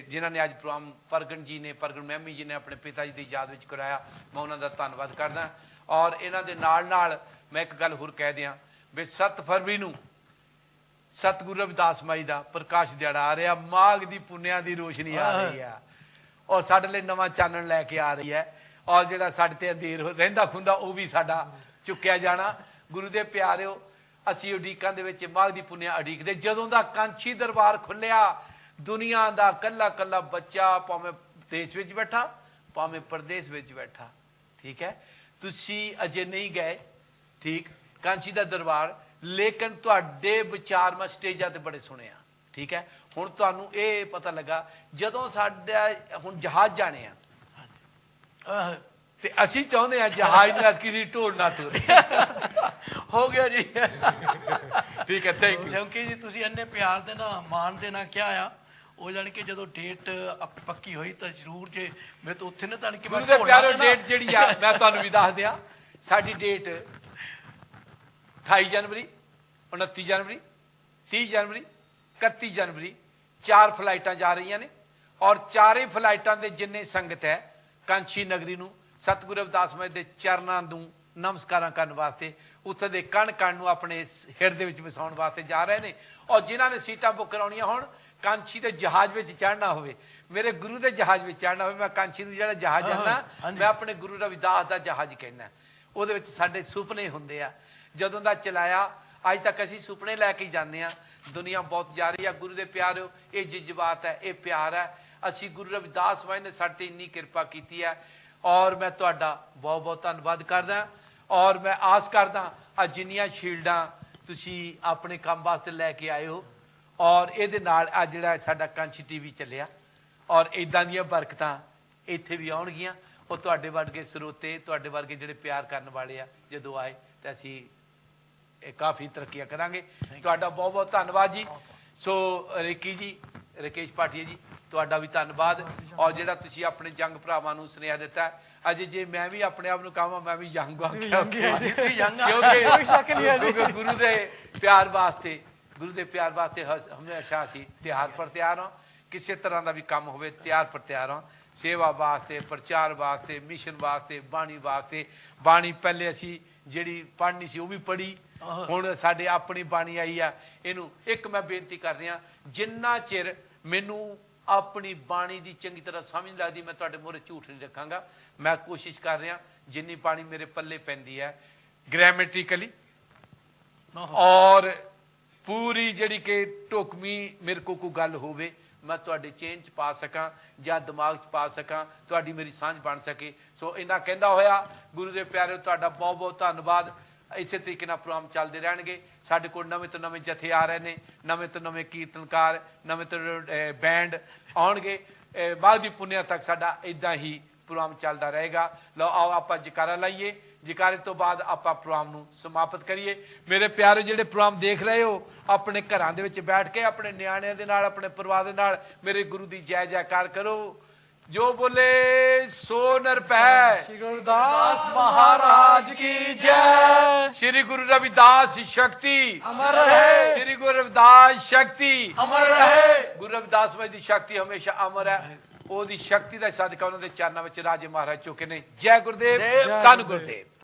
ਜਿਨ੍ਹਾਂ ਨੇ ਅੱਜ ਪ੍ਰੋਗਰਾਮ ਪ੍ਰਗਟ ਜੀ ਨੇ, ਪ੍ਰਗਟ ਮਹਿਮੀ ਜੀ ਨੇ ਆਪਣੇ ਪਿਤਾ ਜੀ ਦੀ ਯਾਦ ਵਿੱਚ ਕਰਾਇਆ, ਮੈਂ ਉਹਨਾਂ ਦਾ ਧੰਨਵਾਦ ਕਰਦਾ। ਔਰ ਇਹਨਾਂ ਦੇ ਨਾਲ ਮੈਂ ਇੱਕ ਗੱਲ ਹੋਰ ਕਹਿ ਦਿਆਂ ਵੀ 7 ਫਰਵਰੀ ਨੂੰ ਸਤਿਗੁਰੂ ਰਵਿਦਾਸ ਮਾਈ ਦਾ ਪ੍ਰਕਾਸ਼ ਦਿਹਾੜਾ ਆ ਰਿਹਾ। ਮਾਘ ਦੀ ਪੁੰਨਿਆਂ ਦੀ ਰੋਸ਼ਨੀ ਆ ਰਹੀ ਆ ਔਰ ਸਾਡੇ ਲਈ ਨਵਾਂ ਚਾਨਣ ਲੈ ਕੇ ਆ ਰਹੀ ਹੈ। ਔਰ ਜਿਹੜਾ ਸਾਡੇ ਤੇ ਅੰਧੇਰ ਰਹਿੰਦਾ ਖੁੰਦਾ ਉਹ ਵੀ ਸਾਡਾ ਚੁੱਕਿਆ ਜਾਣਾ। ਗੁਰੂ ਦੇ ਪਿਆਰਿਓ, ਅਸੀਂ ਉਡੀਕਾਂ ਦੇ ਵਿੱਚ ਮਾਘ ਦੀ ਪੁੰਨਿਆ ਉਡੀਕਦੇ। ਜਦੋਂ ਦਾ ਕਾਂਛੀ ਦਰਬਾਰ ਖੁੱਲਿਆ, ਦੁਨੀਆ ਦਾ ਕੱਲਾ ਕੱਲਾ ਬੱਚਾ, ਭਾਵੇਂ ਦੇਸ਼ ਵਿੱਚ ਬੈਠਾ ਭਾਵੇਂ ਪ੍ਰਦੇਸ਼ ਵਿੱਚ ਬੈਠਾ, ਠੀਕ ਹੈ, ਤੁਸੀਂ ਅਜੇ ਨਹੀਂ ਗਏ ਠੀਕ ਕਾਂਛੀ ਦਾ ਦਰਬਾਰ, ਲੇਕਿਨ ਤੁਹਾਡੇ ਵਿਚਾਰ ਮੈਂ ਸਟੇਜਾਂ ਤੇ ਬੜੇ ਸੁਣੇ ਆ। ਠੀਕ ਹੈ, ਹੁਣ ਤੁਹਾਨੂੰ ਇਹ ਪਤਾ ਲੱਗਾ ਜਦੋਂ ਸਾਡਾ ਹੁਣ ਜਹਾਜ਼ ਜਾਣੇ ਆ ਤੇ ਅਸੀਂ ਚਾਹੁੰਦੇ ਆ ਜਹਾਜ਼ ਨਾਲ ਕਿਸੇ ਢੋਲ ਨਾ ਤੁਰੇ। ਹੋ ਗਿਆ ਜੀ, ਠੀਕ ਹੈ, ਥੈਂਕ ਯੂ। ਕਿਉਂਕਿ ਜੀ ਤੁਸੀਂ ਇੰਨੇ ਪਿਆਰ ਦੇ ਨਾਲ ਮਾਣ ਦੇ ਨਾਲ ਕਿਹਾ ਆ, ਉਹ ਜਾਣੀ ਕਿ ਜਦੋਂ ਡੇਟ ਪੱਕੀ ਹੋਈ ਤਾਂ ਜ਼ਰੂਰ ਜੇ ਮੈਂ ਤਾਂ ਉੱਥੇ ਨਾ ਜਾਣੀ ਕਿ ਗੁਰੂ ਦੇ ਪਿਆਰੋ ਡੇਟ ਜਿਹੜੀ ਆ ਮੈਂ ਤੁਹਾਨੂੰ ਵੀ ਦੱਸ ਦਿਆਂ। ਸਾਡੀ ਡੇਟ 28 ਜਨਵਰੀ, 29 ਜਨਵਰੀ, 30 ਜਨਵਰੀ, 31 ਜਨਵਰੀ 4 ਫਲਾਈਟਾਂ ਜਾ ਰਹੀਆਂ ਨੇ। ਔਰ ਚਾਰੇ ਫਲਾਈਟਾਂ ਦੇ ਜਿੰਨੇ ਸੰਗਤ ਹੈ ਕਾਂਛੀ ਨਗਰੀ ਨੂੰ ਸਤਿਗੁਰੂ ਰਵਿਦਾਸ ਮਹਾਰਾਜ ਦੇ ਚਰਨਾਂ ਨੂੰ ਨਮਸਕਾਰਾਂ ਕਰਨ ਵਾਸਤੇ, ਉੱਥੇ ਦੇ ਕਣ ਕਣ ਨੂੰ ਆਪਣੇ ਹਿਰਦੇ ਵਿੱਚ ਵਸਾਉਣ ਵਾਸਤੇ ਜਾ ਰਹੇ ਨੇ। ਔਰ ਜਿਨ੍ਹਾਂ ਨੇ ਸੀਟਾਂ ਬੁੱਕ ਕਰਾਉਣੀਆਂ ਹੋਣ, ਕਾਂਛੀ ਦੇ ਜਹਾਜ਼ ਵਿੱਚ ਚੜ੍ਹਨਾ ਹੋਵੇ, ਮੇਰੇ ਗੁਰੂ ਦੇ ਜਹਾਜ਼ ਵਿੱਚ ਚੜ੍ਹਨਾ ਹੋਵੇ, ਮੈਂ ਕਾਂਛੀ ਨੂੰ ਜਿਹੜਾ ਜਹਾਜ਼ ਜਾਂਦਾ ਮੈਂ ਆਪਣੇ ਗੁਰੂ ਰਵਿਦਾਸ ਦਾ ਜਹਾਜ਼ ਕਹਿੰਦਾ। ਉਹਦੇ ਵਿੱਚ ਸਾਡੇ ਸੁਪਨੇ ਹੁੰਦੇ ਆ। ਜਦੋਂ ਦਾ ਚਲਾਇਆ ਅੱਜ ਤੱਕ ਅਸੀਂ ਸੁਪਨੇ ਲੈ ਕੇ ਜਾਂਦੇ ਹਾਂ। ਦੁਨੀਆ ਬਹੁਤ ਜਾ ਰਹੀ ਆ। ਗੁਰੂ ਦੇ ਪਿਆਰਿਓ, ਇਹ ਜਜ਼ਬਾਤ ਹੈ, ਇਹ ਪਿਆਰ ਹੈ। ਅਸੀਂ ਗੁਰੂ ਰਵਿਦਾਸ ਮਹਾਰਾਜ ਨੇ ਸਾਡੇ ਤੇ ਇੰਨੀ ਕਿਰਪਾ ਕੀਤੀ ਹੈ ਔਰ ਮੈਂ ਤੁਹਾਡਾ ਬਹੁਤ ਬਹੁਤ ਧੰਨਵਾਦ ਕਰਦਾ। ਔਰ ਮੈਂ ਆਸ ਕਰਦਾ ਆ ਜਿੰਨੀਆਂ ਸ਼ੀਲਡਾਂ ਤੁਸੀਂ ਆਪਣੇ ਕੰਮ ਵਾਸਤੇ ਲੈ ਕੇ ਆਏ ਹੋ ਔਰ ਇਹਦੇ ਨਾਲ ਆ ਜਿਹੜਾ ਸਾਡਾ ਕਾਂਛੀ ਟੀਵੀ ਚੱਲਿਆ ਔਰ ਇਦਾਂ ਦੀਆਂ ਬਰਕਤਾਂ ਇੱਥੇ ਵੀ ਆਉਣਗੀਆਂ। ਉਹ ਤੁਹਾਡੇ ਵਰਗੇ ਸਰੋਤੇ, ਤੁਹਾਡੇ ਵਰਗੇ ਜਿਹੜੇ ਪਿਆਰ ਕਰਨ ਵਾਲੇ ਆ, ਜਦੋਂ ਆਏ ਤਾਂ ਅਸੀਂ ਇਹ ਕਾਫੀ ਤਰੱਕੀਆਂ ਕਰਾਂਗੇ। ਤੁਹਾਡਾ ਬਹੁਤ ਬਹੁਤ ਧੰਨਵਾਦ ਜੀ। ਸੋ ਰਿੱਕੀ ਜੀ, ਰਕੇਸ਼ ਭਾਟੀਆ ਜੀ, ਤੁਹਾਡਾ ਵੀ ਧੰਨਵਾਦ। ਔਰ ਜਿਹੜਾ ਤੁਸੀਂ ਆਪਣੇ ਜੰਗ ਭਰਾਵਾਂ ਨੂੰ ਸੁਨੇਹਾ ਦਿੱਤਾ, ਅਜੇ ਜੇ ਮੈਂ ਵੀ ਆਪਣੇ ਆਪ ਨੂੰ ਕਹਾਂ ਮੈਂ ਵੀ ਜੰਗ ਆ, ਕਿਉਂਕਿ ਗੁਰੂ ਦੇ ਪਿਆਰ ਵਾਸਤੇ ਹਮੇਸ਼ਾ ਅਸੀਂ ਤਿਆਰ ਪਰ ਤਿਆਰ ਹਾਂ। ਕਿਸੇ ਤਰ੍ਹਾਂ ਦਾ ਵੀ ਕੰਮ ਹੋਵੇ ਤਿਆਰ ਪਰ ਤਿਆਰ ਹਾਂ ਸੇਵਾ ਵਾਸਤੇ ਪ੍ਰਚਾਰ ਵਾਸਤੇ ਮਿਸ਼ਨ ਵਾਸਤੇ ਬਾਣੀ ਵਾਸਤੇ। ਬਾਣੀ ਪਹਿਲੇ ਅਸੀਂ ਜਿਹੜੀ ਪੜ੍ਹਨੀ ਸੀ ਉਹ ਵੀ ਪੜ੍ਹੀ, ਹੁਣ ਸਾਡੇ ਆਪਣੀ ਬਾਣੀ ਆਈ ਆ। ਇਹਨੂੰ ਇੱਕ ਮੈਂ ਬੇਨਤੀ ਕਰ ਰਿਹਾ, ਜਿੰਨਾ ਚਿਰ ਮੈਨੂੰ ਆਪਣੀ ਬਾਣੀ ਦੀ ਚੰਗੀ ਤਰ੍ਹਾਂ ਸਮਝ ਨਹੀਂ ਲੱਗਦੀ ਮੈਂ ਤੁਹਾਡੇ ਮੂਹਰੇ ਝੂਠ ਨਹੀਂ ਰੱਖਾਂਗਾ। ਮੈਂ ਕੋਸ਼ਿਸ਼ ਕਰ ਰਿਹਾ ਜਿੰਨੀ ਬਾਣੀ ਮੇਰੇ ਪੱਲੇ ਪੈਂਦੀ ਹੈ ਗ੍ਰਾਮੈਟਿਕਲੀ ਔਰ ਪੂਰੀ ਜਿਹੜੀ ਕਿ ਢੁਕਵੀਂ ਮੇਰੇ ਕੋਲ ਕੋਈ ਗੱਲ ਹੋਵੇ ਮੈਂ ਤੁਹਾਡੇ ਚੇਨ 'ਚ ਪਾ ਸਕਾਂ ਜਾਂ ਦਿਮਾਗ 'ਚ ਪਾ ਸਕਾਂ, ਤੁਹਾਡੀ ਮੇਰੀ ਸਾਂਝ ਬਣ ਸਕੇ। ਸੋ ਇਹਨਾਂ ਕਹਿੰਦਾ ਹੋਇਆ ਗੁਰੂ ਦੇ ਪਿਆਰਿਓ ਤੁਹਾਡਾ ਬਹੁਤ ਬਹੁਤ ਧੰਨਵਾਦ। ਇਸੇ ਤਰੀਕੇ ਨਾਲ ਪ੍ਰੋਗਰਾਮ ਚੱਲਦੇ ਰਹਿਣਗੇ। ਸਾਡੇ ਕੋਲ ਨਵੇਂ ਤੋਂ ਨਵੇਂ ਜਥੇ ਆ ਰਹੇ ਨੇ, ਨਵੇਂ ਤੋਂ ਨਵੇਂ ਕੀਰਤਨਕਾਰ, ਨਵੇਂ ਤੋਂ ਬੈਂਡ ਆਉਣਗੇ। ਮਾਘ ਦੀ ਪੁੰਨਿਆ ਤੱਕ ਸਾਡਾ ਇੱਦਾਂ ਹੀ ਪ੍ਰੋਗਰਾਮ ਚੱਲਦਾ ਰਹੇਗਾ। ਲਓ ਆਓ ਆਪਾਂ ਜੈਕਾਰਾ ਲਾਈਏ, ਜੈਕਾਰੇ ਤੋਂ ਬਾਅਦ ਆਪਾਂ ਪ੍ਰੋਗਰਾਮ ਨੂੰ ਸਮਾਪਤ ਕਰੀਏ। ਮੇਰੇ ਪਿਆਰੇ ਜਿਹੜੇ ਪ੍ਰੋਗਰਾਮ ਦੇਖ ਰਹੇ ਹੋ ਆਪਣੇ ਘਰਾਂ ਦੇ ਵਿੱਚ ਬੈਠ ਕੇ ਆਪਣੇ ਨਿਆਣਿਆਂ ਦੇ ਨਾਲ ਆਪਣੇ ਪਰਿਵਾਰ ਦੇ ਨਾਲ ਮੇਰੇ ਗੁਰੂ ਦੀ ਜੈ ਜੈਕਾਰ ਕਰੋ। ਜੋ ਬੋਲੇ ਸੋ ਨਿਰਭੈ। श्री गुरुदास महाराज की जय। श्री गुरु रविदास शक्ति अमर रहे। श्री गुरु रविदास शक्ति अमर रहे। गुरु रविदास जी की शक्ति हमेशा अमर है। ਉਹਦੀ ਸ਼ਕਤੀ ਦਾ ਸਦਕਾ ਉਹਨਾਂ ਦੇ ਚਰਨਾਂ ਵਿੱਚ ਰਾਜੇ ਮਹਾਰਾਜ ਝੁਕੇ ਨੇ। ਜੈ ਗੁਰਦੇਵ, ਧੰਨ ਗੁਰਦੇਵ।